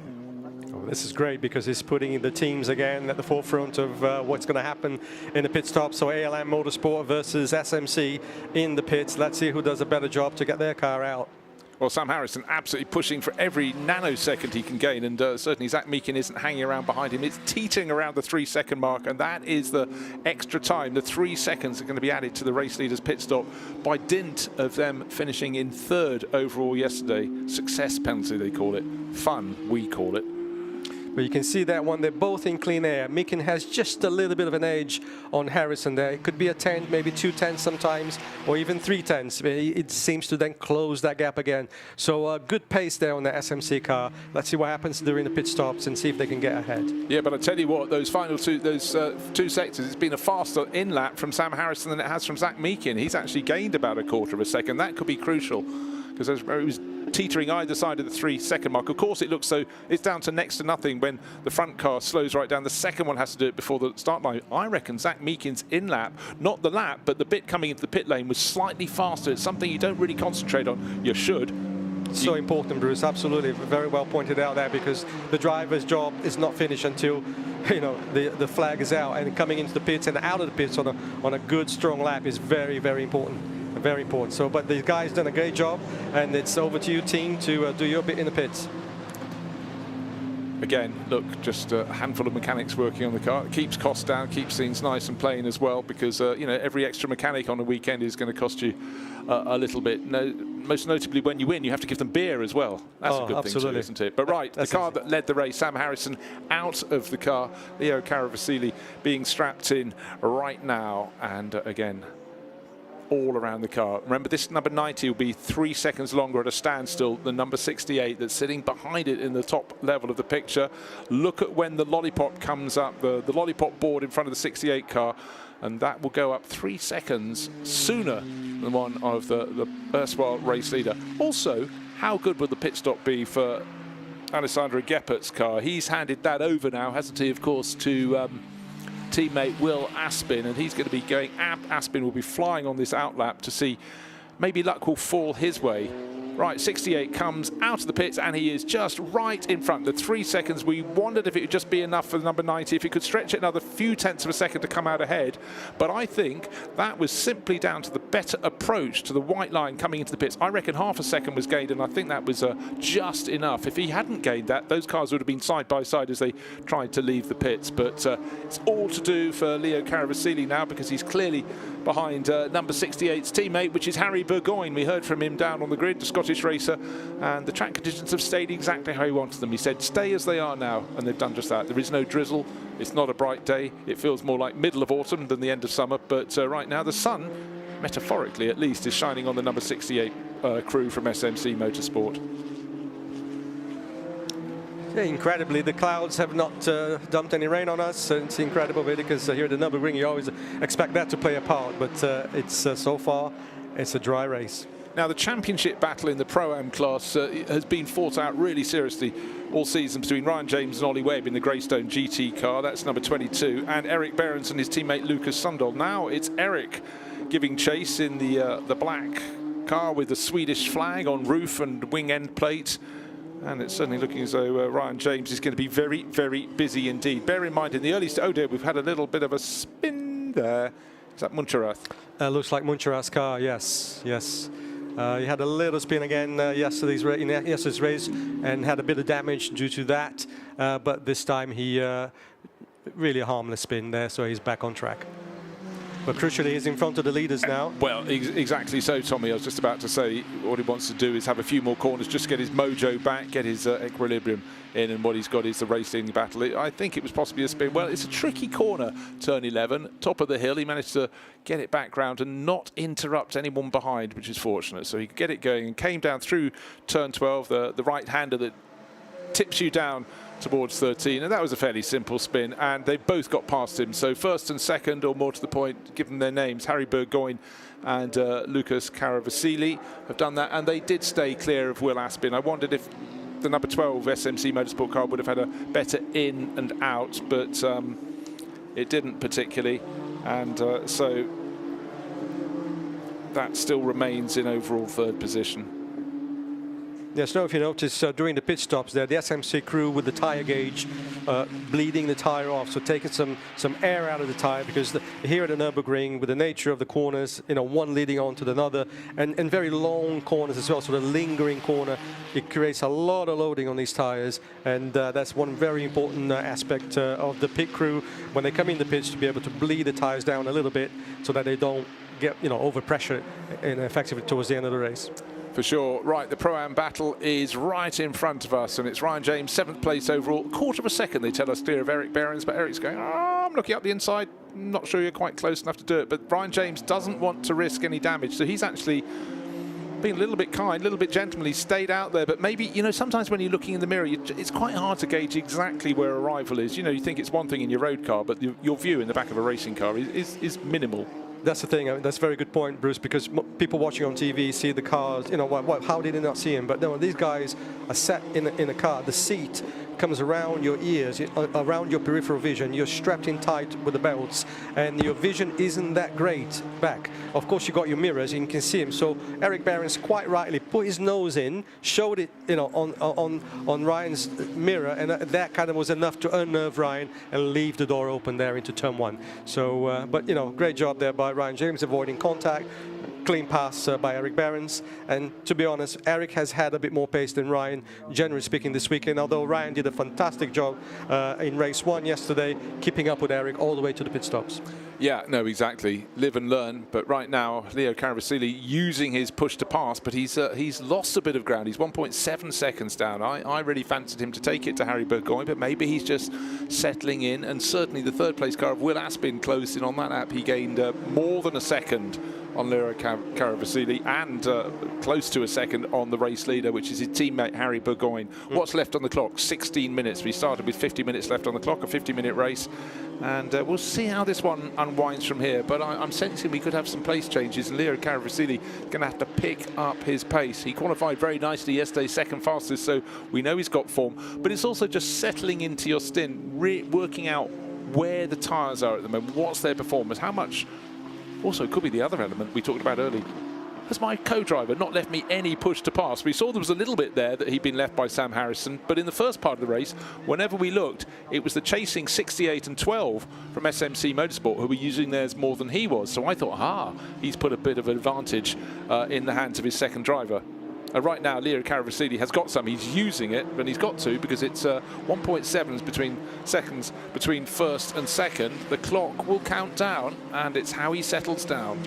Oh, this is great because he's putting the teams again at the forefront of what's going to happen in the pit stop. So ALM Motorsport versus SMC in the pits. Let's see who does a better job to get their car out. Well, Sam Harrison absolutely pushing for every nanosecond he can gain, and certainly Zach Meakin isn't hanging around behind him. It's teetering around the 3 second mark, and that is the extra time. The 3 seconds are going to be added to the race leader's pit stop by dint of them finishing in 3rd overall yesterday. Success penalty, they call it. Fun, we call it. But you can see that one, they're both in clean air. Meakin has just a little bit of an edge on Harrison there. It could be a 10, maybe 2 tenths sometimes, or even 3 tenths. It seems to then close that gap again. So good pace there on the SMC car. Let's see what happens during the pit stops and see if they can get ahead. Yeah, but I tell you what, those final two sectors, it's been a faster in lap from Sam Harrison than it has from Zach Meakin. He's actually gained about 1/4 of a second. That could be crucial, because it was teetering either side of the 3 second mark. Of course, it looks so it's down to next to nothing when the front car slows right down. The second one has to do it before the start line. I reckon Zach Meakin's in lap, not the lap, but the bit coming into the pit lane was slightly faster. It's something you don't really concentrate on. You should. So important, Bruce. Absolutely, very well pointed out there, because the driver's job is not finished until the flag is out, and coming into the pits and out of the pits on a good strong lap is very, very important. Very important. So, but the guy's done a great job, and it's over to you, team, to do your bit in the pits. Again, look, just a handful of mechanics working on the car. It keeps costs down, keeps things nice and plain as well, because every extra mechanic on a weekend is going to cost you a little bit. Most notably, when you win, you have to give them beer as well. That's a good thing too, isn't it? But right, the car that led the race, Sam Harrison out of the car, Leo Caravasili being strapped in right now, and again, all around the car. Remember, this number 90 will be 3 seconds longer at a standstill than number 68 that's sitting behind it in the top level of the picture. Look at when the lollipop comes up, the lollipop board in front of the 68 car, and that will go up 3 seconds sooner than one of the erstwhile race leader. Also, how good would the pit stop be for Alessandro Geppert's car? He's handed that over now, hasn't he, of course, to teammate Will Aspin, and he's going to be going. Aspin will be flying on this outlap to see maybe luck will fall his way. Right, 68 comes out of the pits, and he is just right in front. The 3 seconds, we wondered if it would just be enough for the number 90, if he could stretch it another few tenths of a second to come out ahead. But I think that was simply down to the better approach to the white line coming into the pits. I reckon half a second was gained, and I think that was just enough. If he hadn't gained that, those cars would have been side by side as they tried to leave the pits. But it's all to do for Leo Caravasili now, because he's clearly behind number 68's teammate, which is Harry Burgoyne. We heard from him down on the grid, the Scottish racer, and the track conditions have stayed exactly how he wanted them. He said, stay as they are now, and they've done just that. There is no drizzle. It's not a bright day. It feels more like middle of autumn than the end of summer, but right now the sun, metaphorically at least, is shining on the number 68 crew from SMC Motorsport. Yeah, incredibly, the clouds have not dumped any rain on us. It's incredible, really, because here at the Nürburgring you always expect that to play a part, but it's so far it's a dry race. Now, the championship battle in the Pro-Am class has been fought out really seriously all season between Ryan James and Ollie Webb in the Greystone GT car. That's number 22, and Erik Behrens and his teammate Lukas Sundahl. Now it's Erik giving chase in the black car with the Swedish flag on roof and wing end plate. And it's certainly looking as though Ryan James is going to be very, very busy indeed. Bear in mind, in the early oh dear, we've had a little bit of a spin there Is that Muncherath? Looks like Muncherath's car, yes. He had a little spin again yesterday's race and had a bit of damage due to that. But this time he really a harmless spin there, so he's back on track. But crucially, he's in front of the leaders now. Well, exactly so, Tommy. I was just about to say what he wants to do is have a few more corners, just get his mojo back, get his equilibrium in, and what he's got is the race-leading battle. I think it was possibly a spin. Well, it's a tricky corner, turn 11, top of the hill. He managed to get it back round and not interrupt anyone behind, which is fortunate. So he could get it going and came down through turn 12, the right-hander that tips you down towards 13, and that was a fairly simple spin, and they both got past him. So first and second, or more to the point, give them their names, Harry Burgoyne and Lukas Karavasili have done that, and they did stay clear of Will Aspin. I wondered if the number 12 SMC Motorsport car would have had a better in and out, but it didn't particularly, and so that still remains in overall third position. Yes, no, if you notice during the pit stops there, the SMC crew with the tyre gauge bleeding the tyre off, so taking some air out of the tyre, because here at the Nürburgring, with the nature of the corners, one leading on to another, and very long corners as well, so the lingering corner, it creates a lot of loading on these tyres, and that's one very important aspect of the pit crew when they come in the pits, to be able to bleed the tyres down a little bit so that they don't get over pressure and effectively towards the end of the race. For sure. Right, the Pro-Am battle is right in front of us, and it's Ryan James, 7th place overall. Quarter of a second, they tell us, clear of Erik Behrens, but Erik's going, I'm looking up the inside. I'm not sure you're quite close enough to do it, but Ryan James doesn't want to risk any damage, so he's actually being a little bit kind, a little bit gentlemanly, stayed out there. But maybe, sometimes when you're looking in the mirror, it's quite hard to gauge exactly where a rival is. You think it's one thing in your road car, but your view in the back of a racing car is minimal. That's the thing. That's a very good point, Bruce, because people watching on TV see the cars, how did they not see him? But no, these guys are sat in a car. The seat comes around your ears, around your peripheral vision. You're strapped in tight with the belts, and your vision isn't that great back. Of course, you got your mirrors, and you can see him. So Erik Behrens quite rightly put his nose in, showed it, on Ryan's mirror, and that kind of was enough to unnerve Ryan and leave the door open there into turn 1. So, but great job there by Ryan James, avoiding contact. Clean pass by Erik Behrens, and to be honest, Erik has had a bit more pace than Ryan, generally speaking, this weekend, although Ryan did a fantastic job in race 1 yesterday, keeping up with Erik all the way to the pit stops. Yeah, no, exactly. Live and learn. But right now, Leo Caravasili using his push to pass, but he's lost a bit of ground. He's 1.7 seconds down. I really fancied him to take it to Harry Burgoyne, but maybe he's just settling in. And certainly the third place car of Will Aspin closed in on that lap. He gained more than a second on Leo Caravasili and close to a second on the race leader, which is his teammate Harry Burgoyne. What's left on the clock? 16 minutes. We started with 50 minutes left on the clock, a 50-minute race, and we'll see how this one unwinds from here. But I'm sensing we could have some place changes, and Leo Caravasili is going to have to pick up his pace. He qualified very nicely yesterday, second fastest, so we know he's got form. But it's also just settling into your stint, working out where the tyres are at the moment, what's their performance, how much. Also, it could be the other element we talked about earlier. Has my co-driver not left me any push to pass? We saw there was a little bit there that he'd been left by Sam Harrison, but in the first part of the race, whenever we looked, it was the chasing 68 and 12 from SMC Motorsport who were using theirs more than he was. So I thought, he's put a bit of advantage in the hands of his second driver. Right now, Leo Caravasili has got some. He's using it, and he's got to, because it's 1.7 seconds between first and second. The clock will count down, and it's how he settles down.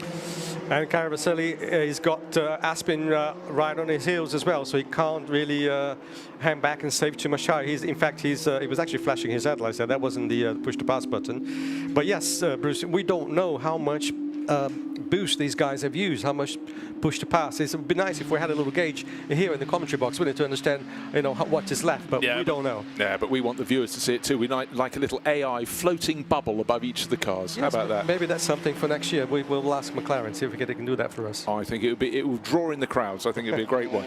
And Caravasili, he's got Aspin right on his heels as well, so he can't really hang back and save too much time. In fact, he was actually flashing his headlights there. That wasn't the push-to-pass button. But yes, Bruce, we don't know how much boost these guys have used, how much push to pass. It would be nice if we had a little gauge here in the commentary box, wouldn't it, to understand, what is left, but we don't know. Yeah, but we want the viewers to see it too. We like a little AI floating bubble above each of the cars. Yes, how about that? Maybe that's something for next year. We'll ask McLaren, see if they can do that for us. I think it will draw in the crowds. I think it'll be a great one.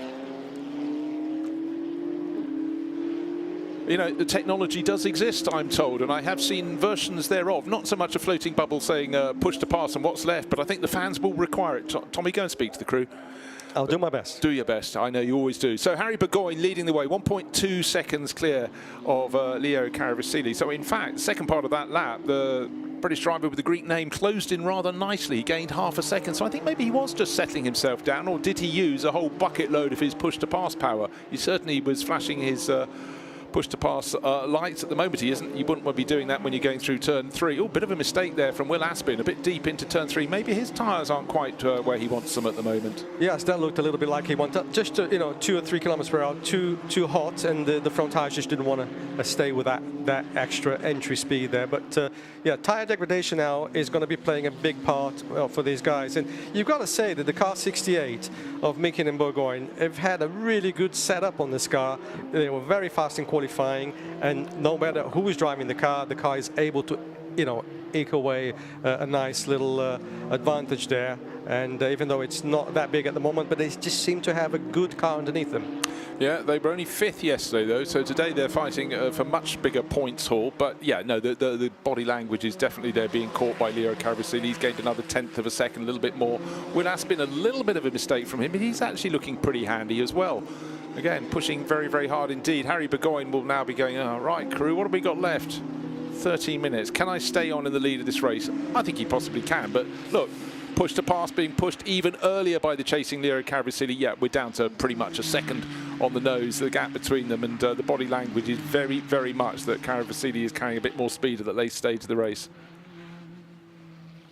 you know, the technology does exist, I'm told, and I have seen versions thereof. Not so much a floating bubble saying push to pass and what's left, but I think the fans will require it. Tommy, go and speak to the crew. I'll do my best. Do your best. I know you always do. So Harry Burgoyne leading the way, 1.2 seconds clear of Leo Caravasili. So in fact, second part of that lap, the British driver with the Greek name closed in rather nicely. He gained half a second. So I think maybe he was just settling himself down, or did he use a whole bucket load of his push to pass power? He certainly was flashing his push to pass lights at the moment. You wouldn't want to be doing that when you're going through turn 3. Oh, bit of a mistake there from Will Aspin, a bit deep into turn 3. Maybe his tyres aren't quite where he wants them at the moment. Yes, that looked a little bit like he wanted just to, 2 or 3 kilometers per hour, too hot, and the front tyres just didn't want to stay with that extra entry speed there. But yeah, tyre degradation now is going to be playing a big part for these guys. And you've got to say that the car 68 of Mikin and Burgoyne have had a really good setup on this car. They were very fast in qualifying, and no matter who is driving the car is able to, eke away a nice little advantage there. And even though it's not that big at the moment, but they just seem to have a good car underneath them. Yeah, they were only 5th yesterday, though, so today they're fighting for much bigger points haul. But yeah, no, the body language is definitely there, being caught by Leo Caravasili. He's gained another 1/10 of a second, a little bit more. Will Aspin, a little bit of a mistake from him, but he's actually looking pretty handy as well. Again, pushing very, very hard indeed. Harry Burgoyne will now be going, right, crew, what have we got left? 13 minutes. Can I stay on in the lead of this race? I think he possibly can, but look, push to pass being pushed even earlier by the chasing Leo Caravasili. Yeah, we're down to pretty much a second on the nose, the gap between them, and the body language is very, very much that Caravasili is carrying a bit more speed at the late stage of the race.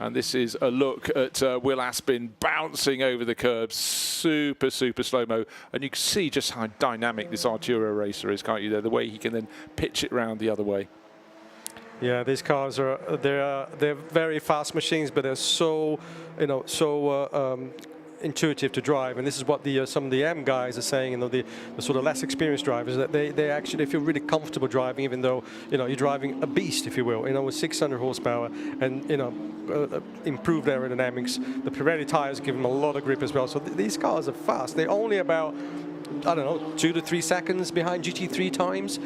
And this is a look at Will Aspin bouncing over the curbs, super, super slow-mo. And you can see just how dynamic this Arturo racer is, can't you? There, the way he can then pitch it round the other way. Yeah, these cars they're very fast machines, but they're so intuitive to drive, and this is what some of the M guys are saying. The sort of less experienced drivers, that they actually feel really comfortable driving, even though you're driving a beast, if you will, with 600 horsepower and improved aerodynamics. The Pirelli tires give them a lot of grip as well. So these cars are fast. They're only about, I don't know, 2 to 3 seconds behind GT3 times.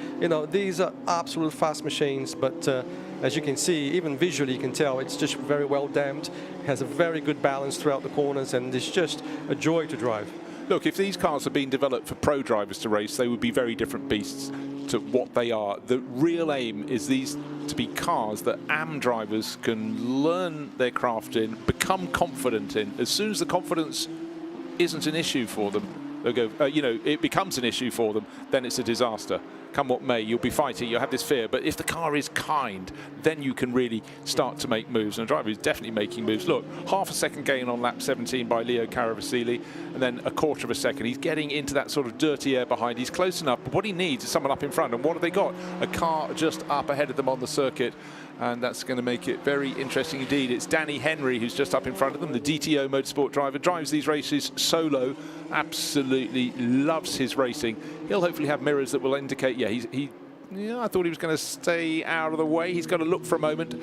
These are absolute fast machines, but as you can see, even visually you can tell it's just very well damped, has a very good balance throughout the corners, and it's just a joy to drive. Look, if these cars had been developed for pro drivers to race, they would be very different beasts to what they are. The real aim is these to be cars that AM drivers can learn their craft in, become confident in. As soon as the confidence isn't an issue for them, they'll go, it becomes an issue for them, then it's a disaster. Come what may, you'll be fighting, you'll have this fear. But if the car is kind, then you can really start to make moves. And the driver is definitely making moves. Look, half a second gain on lap 17 by Leo Caravasili, and then a 1/4 of a second. He's getting into that sort of dirty air behind. He's close enough, but what he needs is someone up in front. And what have they got? A car just up ahead of them on the circuit. And that's going to make it very interesting indeed. It's Danny Henry who's just up in front of them, the DTO Motorsport driver, drives these races solo, absolutely loves his racing. He'll hopefully have mirrors that will indicate, I thought he was going to stay out of the way. He's got to look for a moment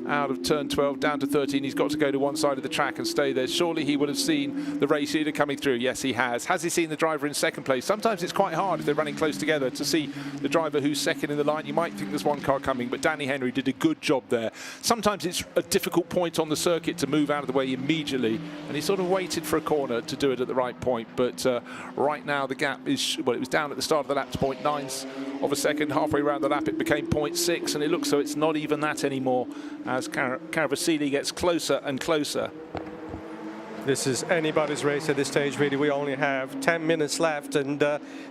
out of turn 12 down to 13. He's got to go to one side of the track and stay there. Surely he would have seen the race leader coming through. Yes, he has. Has he seen the driver in second place? Sometimes it's quite hard if they're running close together to see the driver who's second in the line. You might think there's one car coming, but Danny Henry did a good job there. Sometimes it's a difficult point on the circuit to move out of the way immediately, and he sort of waited for a corner to do it at the right point. But right now the gap is, well, it was down at the start of the lap to 0.9 of a second. Halfway around the lap it became 0.6, and it looks so it's not even that anymore as Caravasili gets closer and closer. This is anybody's race at this stage, really. We only have 10 minutes left, and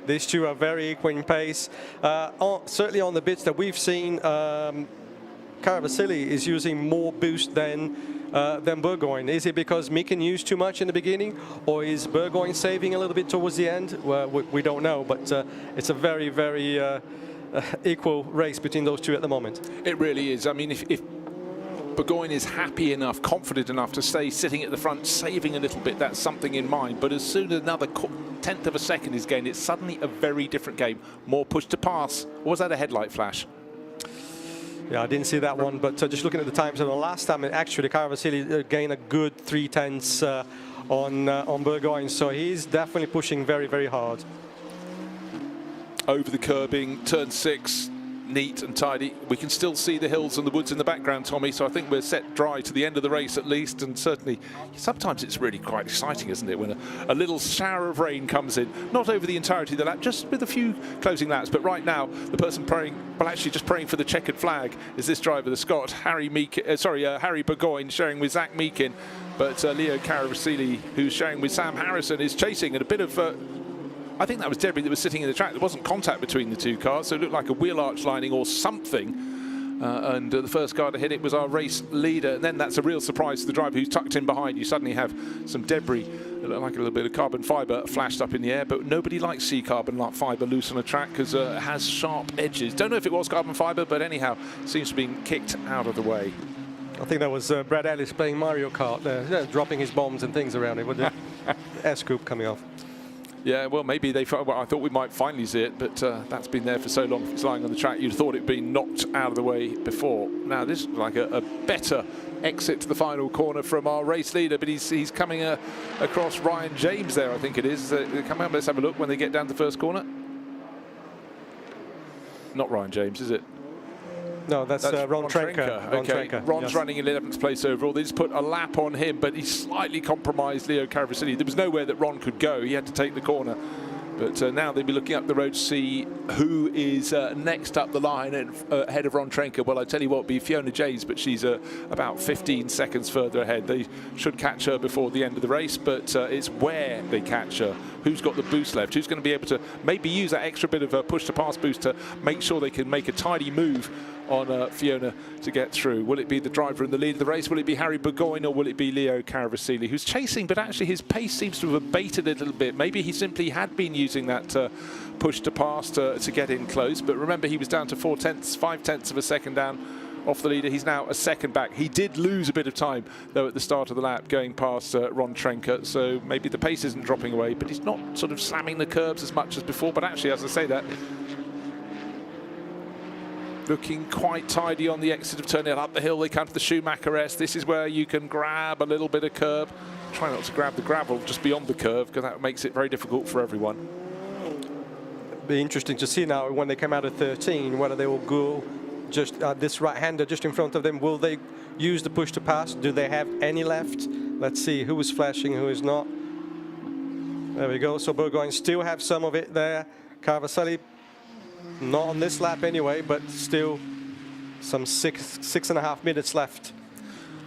these two are very equal in pace. Certainly on the bits that we've seen, Caravasili is using more boost than Burgoyne. Is it because Mikin used too much in the beginning, or is Burgoyne saving a little bit towards the end? Well, we don't know, but it's a very, very equal race between those two at the moment. It really is. I mean, if Burgoyne is happy enough, confident enough to stay sitting at the front, saving a little bit, that's something in mind. But as soon as another 1/10 of a second is gained, it's suddenly a very different game. More push to pass. Or was that a headlight flash? Yeah, I didn't see that one, but just looking at the times of the last time, actually Caravasili gained a good 3/10 on Burgoyne, so he's definitely pushing very, very hard. over the curbing, turn 6, neat and tidy. We can still see the hills and the woods in the background, Tommy, so I think we're set dry to the end of the race at least, and certainly sometimes it's really quite exciting, isn't it, when a little shower of rain comes in, not over the entirety of the lap, just with a few closing laps. But right now the person praying, well, actually just praying for the checkered flag, is this driver, the Scot, Harry Burgoyne, sharing with Zach Meakin, but Leo Caravasili, who's sharing with Sam Harrison, is chasing, and a bit of I think that was debris that was sitting in the track. There wasn't contact between the two cars, so it looked like a wheel arch lining or something. And the first car to hit it was our race leader. And then that's a real surprise to the driver who's tucked in behind. You suddenly have some debris that looked like a little bit of carbon fibre flashed up in the air. But nobody likes see carbon fibre loose on a track because it has sharp edges. Don't know if it was carbon fibre, but anyhow, seems to be kicked out of the way. I think that was Brad Ellis playing Mario Kart there, dropping his bombs and things around it with the S-coupe coming off. Yeah, well, maybe they. Well, I thought we might finally see it, but that's been there for so long. If it's lying on the track, you'd have thought it'd been knocked out of the way before. Now, this is like a better exit to the final corner from our race leader, but he's coming across Ryan James there, I think it is. Come on, let's have a look when they get down to the first corner. Not Ryan James, is it? No, that's Ron Trenker. Okay, Ron's running in 11th place overall. They just put a lap on him, but he slightly compromised Leo Caravasili. There was nowhere that Ron could go. He had to take the corner. But now they'll be looking up the road to see who is next up the line ahead of Ron Trenker. Well, I tell you what, it'll be Fiona Jays, but she's about 15 seconds further ahead. They should catch her before the end of the race, but it's where they catch her. Who's got the boost left? Who's going to be able to maybe use that extra bit of a push-to-pass boost to make sure they can make a tidy move on Fiona to get through? Will it be the driver in the lead of the race? Will it be Harry Burgoyne, or will it be Leo Caravasili, who's chasing, but actually his pace seems to have abated a little bit. Maybe he simply had been using that push to pass to get in close. But remember, he was down to 5/10 of a second down off the leader. He's now a second back. He did lose a bit of time, though, at the start of the lap going past Ron Trenker. So maybe the pace isn't dropping away, but he's not sort of slamming the curbs as much as before. But actually, as I say that, looking quite tidy on the exit of turn 8 up the hill. They come to the Schumacher S. This is where you can grab a little bit of curb. Try not to grab the gravel just beyond the curve, because that makes it very difficult for everyone. Be interesting to see now when they come out of 13 whether they will go just this right-hander just in front of them. Will they use the push to pass? Do they have any left? Let's see who is flashing, who is not. There we go. So Burgoyne still have some of it there. Caravasili not on this lap anyway, but still some 6.5 minutes left.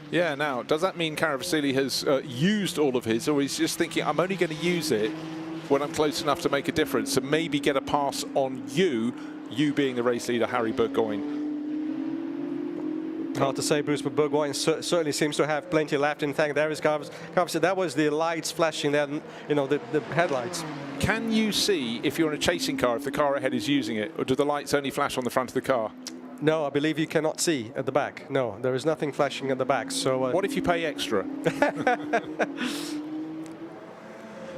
Yeah, now, does that mean Caravasili has used all of his, or he's just thinking, I'm only going to use it when I'm close enough to make a difference, and maybe get a pass on you being the race leader, Harry Burgoyne? Hard to say, Bruce, but Burgoyne certainly seems to have plenty left. In fact, there is Caravasili. That was the lights flashing there, you know, the headlights. Can you see, if you're in a chasing car, if the car ahead is using it, or do the lights only flash on the front of the car? No, I believe you cannot see at the back. No, there is nothing flashing at the back. So what if you pay extra?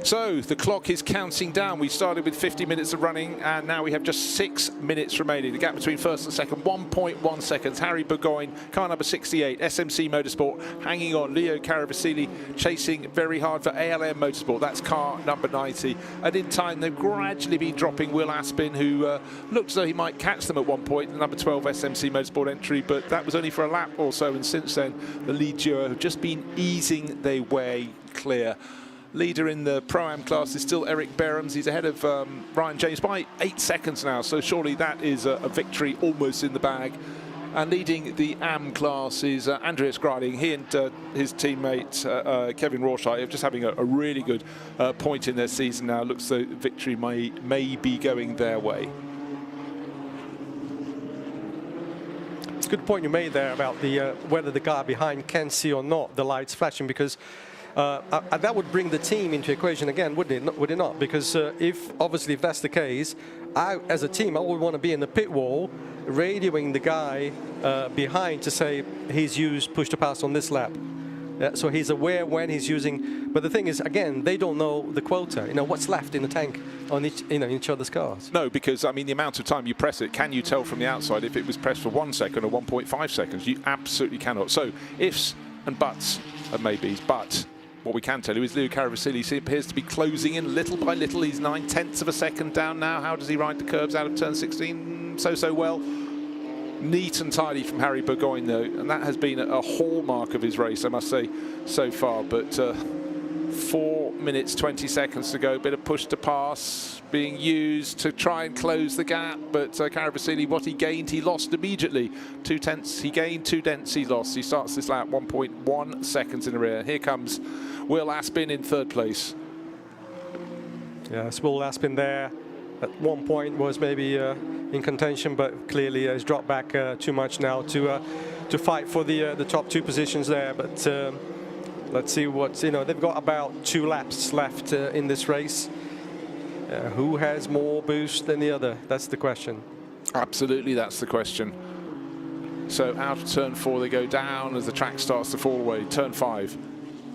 So the clock is counting down. We started with 50 minutes of running, and now we have just 6 minutes remaining. The gap between first and second, 1.1 seconds. Harry Burgoyne, car number 68, SMC Motorsport, hanging on. Leo Caravasili chasing very hard for ALM Motorsport. That's car number 90. And in time, they've gradually been dropping Will Aspin, who looked as though he might catch them at one point, the number 12 SMC Motorsport entry, but that was only for a lap or so. And since then, the lead duo have just been easing their way clear. Leader in the Pro-Am class is still Erik Behrens. He's ahead of Ryan James by 8 seconds now, so surely that is a victory almost in the bag. And leading the AM class is Andreas Grading. He and his teammate Kevin Rorschach are just having a really good point in their season now. Looks though victory may be going their way. It's a good point you made there about the whether the car behind can see or not the lights flashing, because that would bring the team into equation again, wouldn't it? Would it not? Because if that's the case, as a team, I would want to be in the pit wall, radioing the guy behind to say he's used push to pass on this lap. So he's aware when he's using. But the thing is, again, they don't know the quota. You know what's left in the tank on each other's cars. No, because I mean the amount of time you press it. Can you tell from the outside if it was pressed for 1 second or 1.5 seconds? You absolutely cannot. So ifs and buts and maybes, but what we can tell you is Leo Caravasili appears to be closing in little by little. He's 9/10 of a second down now. How does he ride the curbs out of turn 16? So well. Neat and tidy from Harry Burgoyne, though, and that has been a hallmark of his race, I must say, so far. But 4 minutes 20 seconds to go. Bit of push to pass being used to try and close the gap, but Caravasili, what he gained, he lost immediately. 2/10 he gained, 2/10 he lost. He starts this lap 1.1 seconds in the rear. Here comes Will Aspin in 3rd place. Yeah, Will Aspin there at one point was maybe in contention, but clearly has dropped back too much now to fight for the top 2 positions there. But let's see what's, they've got about 2 laps left in this race. Who has more boost than the other? That's the question. Absolutely, that's the question. So out of turn 4 they go down as the track starts to fall away. Turn 5,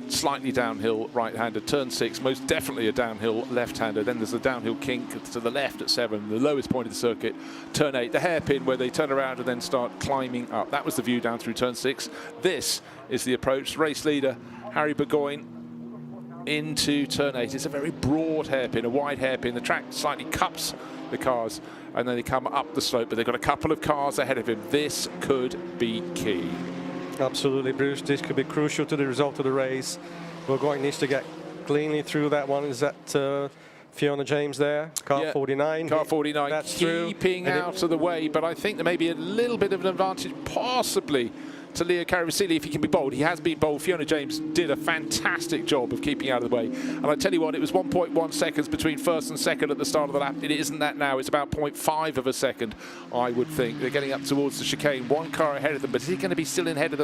slightly downhill right-hander. Turn 6, most definitely a downhill left-hander. Then there's a downhill kink to the left at 7, the lowest point of the circuit. Turn 8, the hairpin where they turn around and then start climbing up. That was the view down through turn 6. This is the approach. Race leader Harry Burgoyne into turn 8. It's a very broad hairpin, a wide hairpin. The track slightly cups the cars and then they come up the slope, but they've got a couple of cars ahead of him. This could be key. Absolutely, Bruce. This could be crucial to the result of the race. Burgoyne needs to get cleanly through that one. Is that Fiona James there? Car 49. Car 49 That's keeping out of the way, but I think there may be a little bit of an advantage possibly to Leo Caravasili if he can be bold. He has been bold. Fiona James did a fantastic job of keeping out of the way. And I tell you what, it was 1.1 seconds between 1st and 2nd at the start of the lap. It isn't that now. It's about 0.5 of a second, I would think. They're getting up towards the chicane. 1 car ahead of them, but is he going to be still ahead of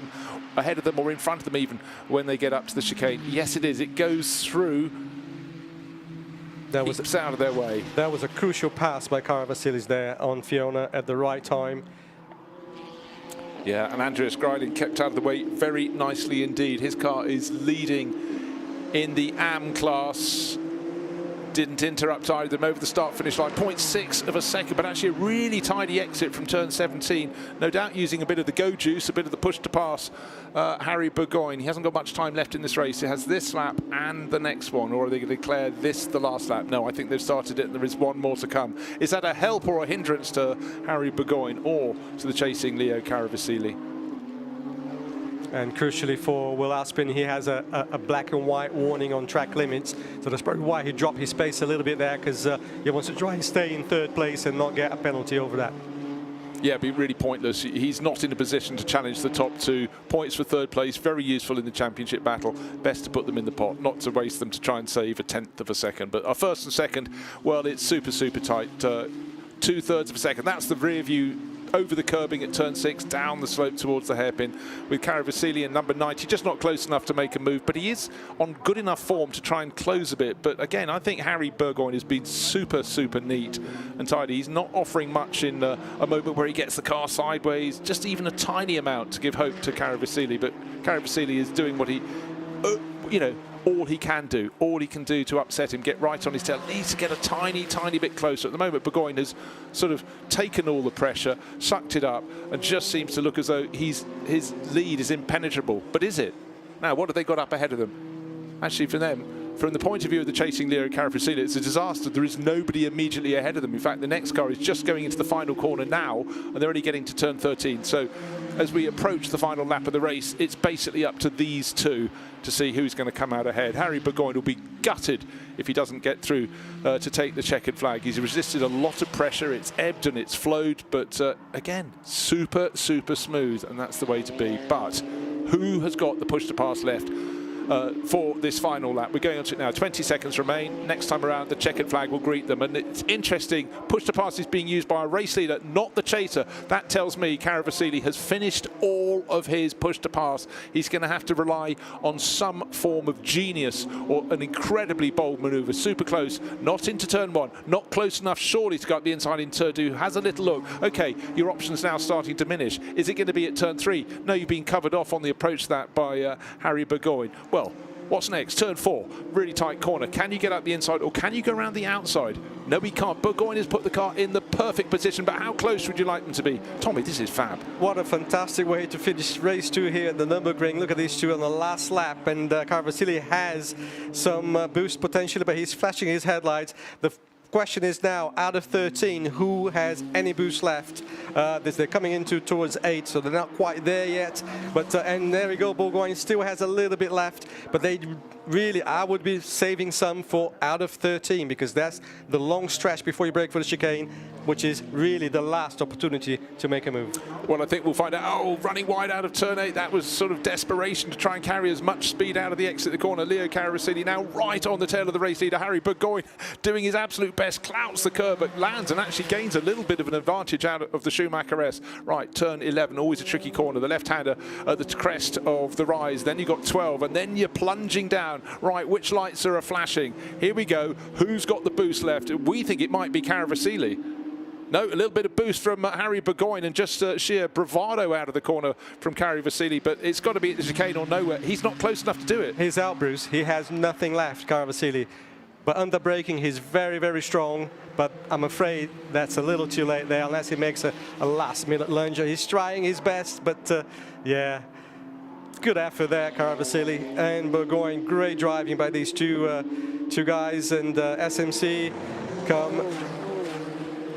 them or in front of them even when they get up to the chicane? Yes, it is. It goes through. That was keeps out of their way. That was a crucial pass by Caravasilis there on Fiona at the right time. Yeah, and Andreas Greiding kept out of the way very nicely indeed. His car is leading in the AM class. Didn't interrupt either of them over the start-finish line. 0.6 of a second, but actually a really tidy exit from turn 17. No doubt using a bit of the go juice, a bit of the push to pass. Harry Burgoyne, he hasn't got much time left in this race. He has this lap and the next one, or are they going to declare this the last lap? No, I think they've started it and there is one more to come. Is that a help or a hindrance to Harry Burgoyne or to the chasing Leo Caravasili? And crucially for Will Aspin, he has a black and white warning on track limits. So that's probably why he dropped his pace a little bit there, because he wants to try and stay in 3rd place and not get a penalty over that. Yeah, it'd be really pointless. He's not in a position to challenge the top 2. Points for 3rd place, very useful in the championship battle. Best to put them in the pot, not to waste them to try and save a 1/10 of a second. But our 1st and 2nd, well, it's super, super tight. 2/3 of a second. That's the rear view over the curbing at turn 6, down the slope towards the hairpin with Caravasili in number 90, just not close enough to make a move, but he is on good enough form to try and close a bit. But again, I think Harry Burgoyne has been super, super neat and tidy. He's not offering much in a moment where he gets the car sideways, just even a tiny amount to give hope to Caravasili. But Caravasili is doing what he, all he can do to upset him, get right on his tail. Needs to get a tiny, tiny bit closer. At the moment, Burgoyne has sort of taken all the pressure, sucked it up, and just seems to look as though his lead is impenetrable. But is it? Now, what have they got up ahead of them? Actually, for them, from the point of view of the chasing Leo Caravasili, it's a disaster. There is nobody immediately ahead of them. In fact, the next car is just going into the final corner now, and they're only getting to turn 13. So as we approach the final lap of the race, it's basically up to these 2 to see who's going to come out ahead. Harry Burgoyne will be gutted if he doesn't get through to take the checkered flag. He's resisted a lot of pressure. It's ebbed and it's flowed, but again, super, super smooth, and that's the way to be. But who has got the push to pass left for this final lap? We're going on to it now. 20 seconds remain. Next time around, the checkered flag will greet them. And it's interesting, push to pass is being used by a race leader, not the chaser. That tells me Caravasili has finished all of his push to pass. He's going to have to rely on some form of genius or an incredibly bold manoeuvre. Super close, not into turn 1, not close enough surely to go up the inside in turn 2. Has a little look. Okay, your options now starting to diminish. Is it going to be at turn 3? No, you've been covered off on the approach to that by Harry Burgoyne. Well, What's next? Turn 4, really tight corner. Can you get up the inside or can you go around the outside? No, we can't. Burgoyne has put the car in the perfect position, but how close would you like them to be? Tommy, this is fab. What a fantastic way to finish race 2 here at the Nürburgring. Look at these two on the last lap, and Carvasili has some boost potential, but he's flashing his headlights. The question is now, out of 13, who has any boost left? They're coming into towards 8, so they're not quite there yet. But and there we go, Burgoyne still has a little bit left, but they really, I would be saving some for out of 13, because that's the long stretch before you break for the chicane, which is really the last opportunity to make a move. Well, I think we'll find out. Oh, running wide out of turn 8. That was sort of desperation to try and carry as much speed out of the exit of the corner. Leo Caravassini now right on the tail of the race leader. Harry Burgoyne doing his absolute best, clouts the curve, but lands and actually gains a little bit of an advantage out of the Schumacher S. Right, turn 11, always a tricky corner. The left-hander at the crest of the rise. Then you've got 12, and then you're plunging down. Right, which lights are flashing? Here we go. Who's got the boost left? We think it might be Caravassili. No, a little bit of boost from Harry Burgoyne and just sheer bravado out of the corner from Caravassili, but it's got to be at the chicane or nowhere. He's not close enough to do it. He's out, Bruce. He has nothing left, Caravassili. But under braking, he's very, very strong. But I'm afraid that's a little too late there, unless he makes a last-minute lunge. He's trying his best, but yeah. Good effort there, Caravassili and Burgoyne. Great driving by these two guys, and SMC come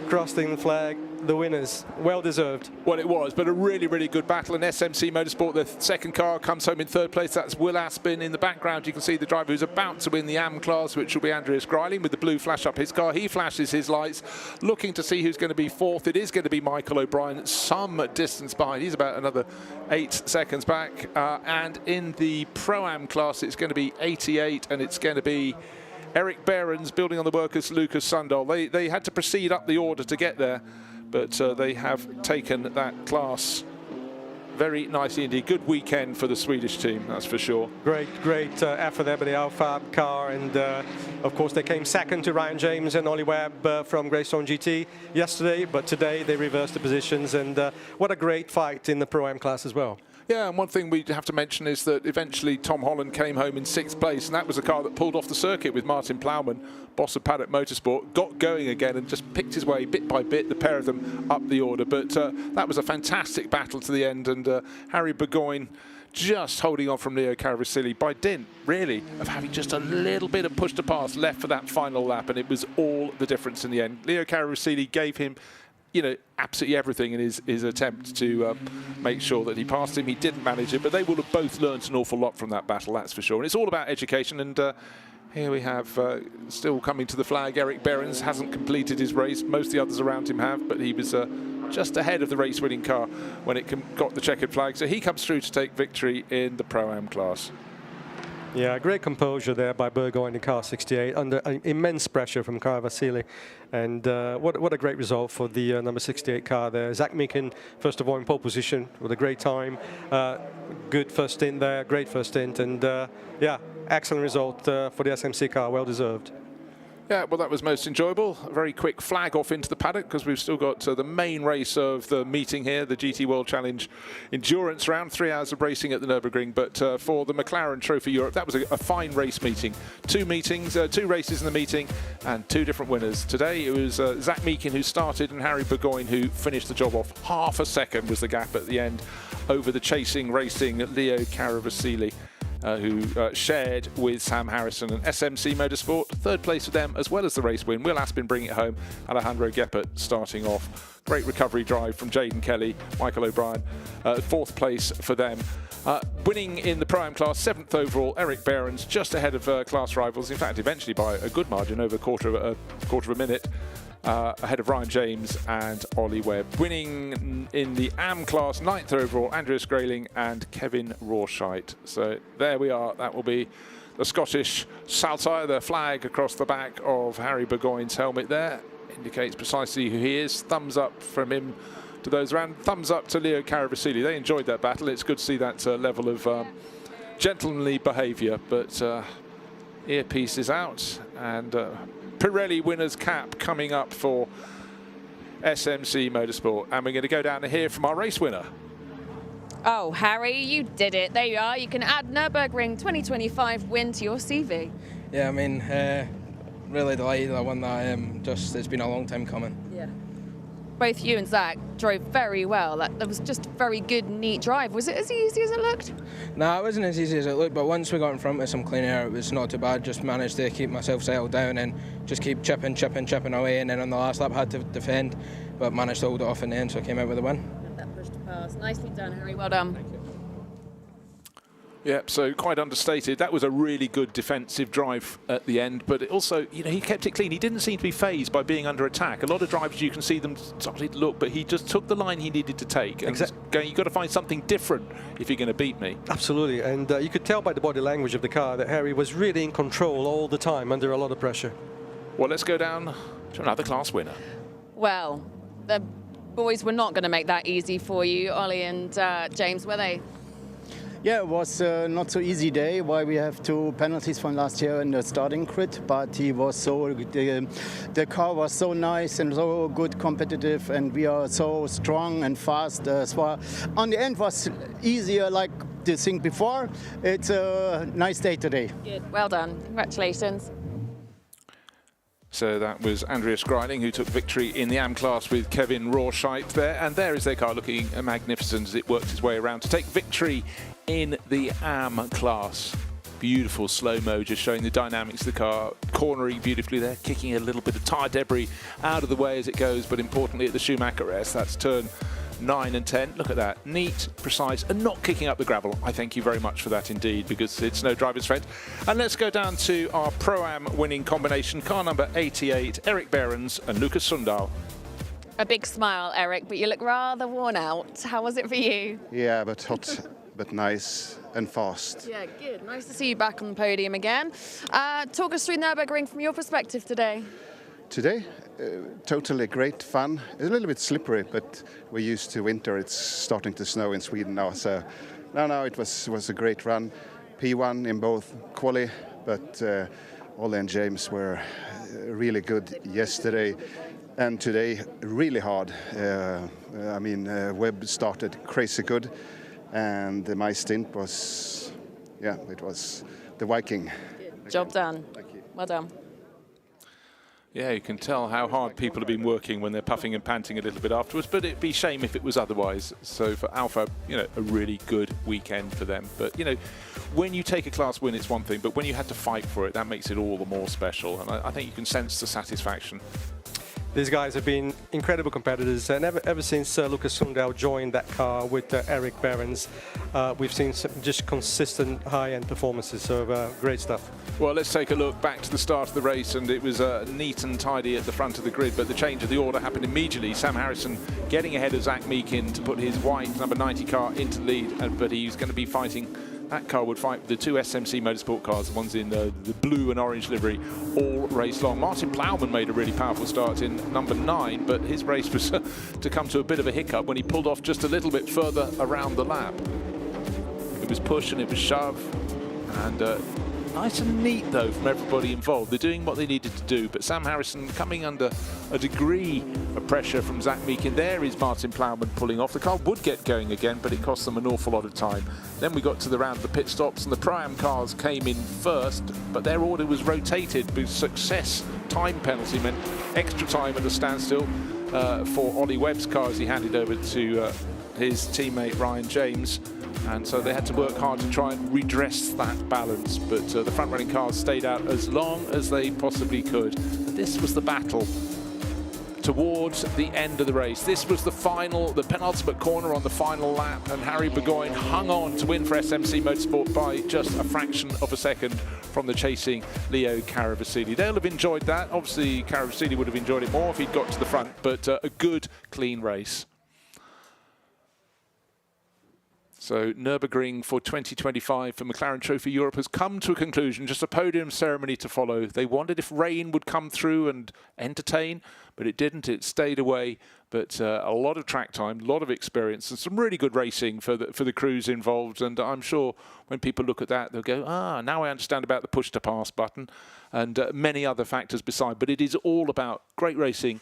crossing the flag, the winners. Well deserved. Well, it was, but a really, really good battle. And SMC Motorsport, the second car, comes home in third place. That's Will Aspin. In the background, you can see the driver who's about to win the AM class, which will be Andreas Greiling, with the blue flash up his car. He flashes his lights, looking to see who's going to be fourth. It is going to be Michael O'Brien, some distance behind. He's about another 8 seconds back. And in the Pro-Am class, it's going to be 88, and it's going to be Erik Behrens building on the workers, Lukas Sundahl. They had to proceed up the order to get there, but they have taken that class very nicely indeed. Good weekend for the Swedish team, that's for sure. Great effort there by the Alfa car, and of course they came second to Ryan James and Ollie Webb from Greystone GT yesterday, but today they reversed the positions, and what a great fight in the Pro-Am class as well. Yeah, and one thing we have to mention is that eventually Tom Holland came home in 6th place, and that was a car that pulled off the circuit with Martin Plowman, boss of Paddock Motorsport, got going again and just picked his way bit by bit, the pair of them up the order. But that was a fantastic battle to the end, and Harry Burgoyne just holding on from Leo Caravassili by dint, really, of having just a little bit of push to pass left for that final lap, and it was all the difference in the end. Leo Caravassili gave him, you know, absolutely everything in his attempt to make sure that he passed him. He didn't manage it, but they will have both learned an awful lot from that battle, that's for sure. And it's all about education, and here we have, still coming to the flag, Erik Behrens hasn't completed his race. Most of the others around him have, but he was just ahead of the race-winning car when it got the checkered flag. So he comes through to take victory in the Pro-Am class. Yeah, great composure there by Burgoyne in car 68 under immense pressure from Caravassili, and what a great result for the number 68 car there. Zach Meekin, first of all, in pole position with a great time. Good first stint there, great first stint, and yeah, excellent result for the SMC car, well deserved. Yeah, well, that was most enjoyable. A very quick flag off into the paddock, because we've still got the main race of the meeting here, the GT World Challenge Endurance Round, 3 hours of racing at the Nürburgring. But for the McLaren Trophy Europe, that was a fine race meeting. 2 meetings, 2 races in the meeting, and 2 different winners. Today it was Zach Meekin who started and Harry Burgoyne who finished the job off. Half a second was the gap at the end over the chasing, racing Leo Caravassili, who shared with Sam Harrison and SMC Motorsport. 3rd place for them, as well as the race win. Will Aspin bringing it home. Alejandro Geppert starting off. Great recovery drive from Jaden Kelly, Michael O'Brien. 4th place for them. Winning in the Pro-Am class, 7th overall, Erik Behrens, just ahead of class rivals. In fact, eventually by a good margin, over a quarter of a minute. Ahead of Ryan James and Ollie Webb. Winning in the AM class, 9th overall, Andreas Greiling and Kevin Rawshite. So there we are. That will be the Scottish Saltire, the flag across the back of Harry Burgoyne's helmet there. Indicates precisely who he is. Thumbs up from him to those around. Thumbs up to Leo Caravassili. They enjoyed that battle. It's good to see that level of gentlemanly behaviour. But earpiece is out, and Pirelli winner's cap coming up for SMC Motorsport, and we're going to go down to hear from our race winner. Oh, Harry, you did it. There you are. You can add Nürburgring 2025 win to your CV. Yeah, I mean, really delighted I won that. It's been a long time coming. Yeah. Both you and Zach drove very well. That was just a very good, neat drive. Was it as easy as it looked? No, it wasn't as easy as it looked, but once we got in front with some clean air, it was not too bad. Just managed to keep myself settled down and just keep chipping away, and then on the last lap had to defend, but managed to hold it off in the end, so I came out with a win. That pushed past. Nicely done, Harry. Well done. Yeah, so quite understated. That was a really good defensive drive at the end, but it also, you know, he kept it clean. He didn't seem to be phased by being under attack. A lot of drivers, you can see them starting to look, but he just took the line he needed to take. And you've got to find something different if you're going to beat me. Absolutely, and you could tell by the body language of the car that Harry was really in control all the time under a lot of pressure. Well, let's go down to another class winner. Well, the boys were not going to make that easy for you, Ollie and James, were they? Yeah, it was not so easy day. Why we have 2 penalties from last year in the starting grid, but he was so the car was so nice and so good, competitive, and we are so strong and fast. So on the end was easier like the thing before. It's a nice day today. Good. Well done. Congratulations. So that was Andreas Greiling, who took victory in the AM class with Kevin Rawshite there. And there is their car looking magnificent as it worked its way around to take victory in the AM class. Beautiful slow-mo, just showing the dynamics of the car, cornering beautifully there, kicking a little bit of tyre debris out of the way as it goes, but importantly at the Schumacher S, that's turn 9 and 10. Look at that, neat, precise, and not kicking up the gravel. I thank you very much for that indeed, because it's no driver's friend. And let's go down to our Pro-Am winning combination, car number 88, Erik Behrens and Lukas Sundahl. A big smile, Erik, but you look rather worn out. How was it for you? Yeah, but hot, but nice and fast. Yeah, good. Nice to see you back on the podium again. Talk us through Nürburgring from your perspective today. Today, totally great fun. It's a little bit slippery, but we're used to winter. It's starting to snow in Sweden now, so no, it was a great run. P1 in both quali, but Ollie and James were really good yesterday, and today really hard. I mean, Webb started crazy good, and my stint was, yeah, it was the Viking. Good. Job done. Thank you. Well done. Yeah, you can tell how hard people have been working when they're puffing and panting a little bit afterwards, but it'd be a shame if it was otherwise. So for Alfa, you know, a really good weekend for them. But, you know, when you take a class win, it's one thing, but when you had to fight for it, that makes it all the more special. And I think you can sense the satisfaction. These guys have been incredible competitors, and ever since Lukas Sundahl joined that car with Erik Behrens, we've seen some just consistent high-end performances, so great stuff. Well, let's take a look back to the start of the race, and it was neat and tidy at the front of the grid, but the change of the order happened immediately. Sam Harrison getting ahead of Zach Meekin to put his white number 90 car into the lead, but he's going to be fighting. That car would fight the 2 SMC Motorsport cars, the ones in the blue and orange livery, all race long. Martin Plowman made a really powerful start in number 9, but his race was to come to a bit of a hiccup when he pulled off just a little bit further around the lap. It was push and it was shove, and nice and neat though from everybody involved. They're doing what they needed to do, but Sam Harrison coming under a degree of pressure from Zach Meekin. There is Martin Plowman pulling off. The car would get going again, but it cost them an awful lot of time. Then we got to the round of the pit stops, and the ProAm cars came in first, but their order was rotated because success time penalty meant extra time at the standstill for Ollie Webb's car as he handed over to his teammate Ryan James. And so they had to work hard to try and redress that balance, but the front-running cars stayed out as long as they possibly could. And this was the battle towards the end of the race. This was the penultimate corner on the final lap, and Harry Burgoyne hung on to win for SMC Motorsport by just a fraction of a second from the chasing Leo Caravasili. They'll have enjoyed that. Obviously, Caravasili would have enjoyed it more if he'd got to the front, but a good, clean race. So Nürburgring for 2025 for McLaren Trophy Europe has come to a conclusion, just a podium ceremony to follow. They wondered if rain would come through and entertain, but it didn't. It stayed away. But a lot of track time, a lot of experience, and some really good racing for the crews involved. And I'm sure when people look at that, they'll go, now I understand about the push-to-pass button and many other factors beside. But it is all about great racing,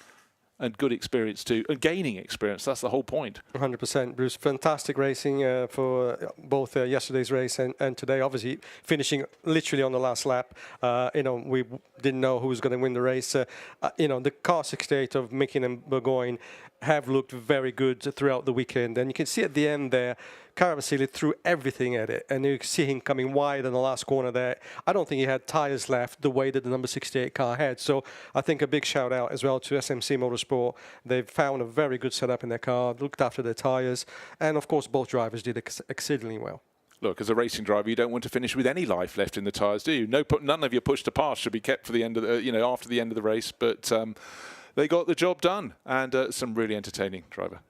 and good experience too, and gaining experience. That's the whole point. 100%, Bruce. Fantastic racing for both yesterday's race and today. Obviously, finishing literally on the last lap. We didn't know who was going to win the race. The car 68 of Mickey and Burgoyne have looked very good throughout the weekend, and you can see at the end there, Caravasili threw everything at it, and you can see him coming wide in the last corner there. I don't think he had tyres left the way that the number 68 car had. So I think a big shout out as well to SMC Motorsport. They've found a very good setup in their car, looked after their tyres, and of course both drivers did exceedingly well. Look, as a racing driver, you don't want to finish with any life left in the tyres, do you? None of your push to pass should be kept for the end of after the end of the race. But they got the job done, and some really entertaining driver.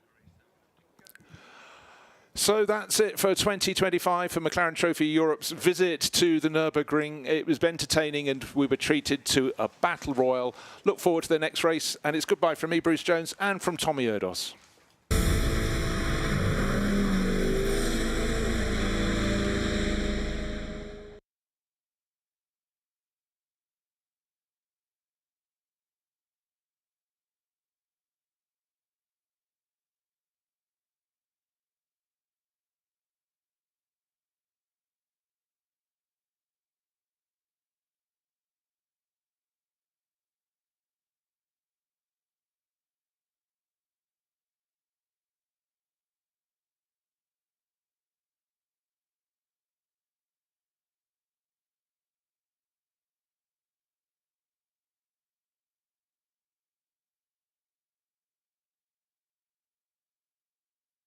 So that's it for 2025 for McLaren Trophy Europe's visit to the Nürburgring. It was entertaining, and we were treated to a battle royal. Look forward to the next race, and it's goodbye from me, Bruce Jones, and from Tommy Erdos.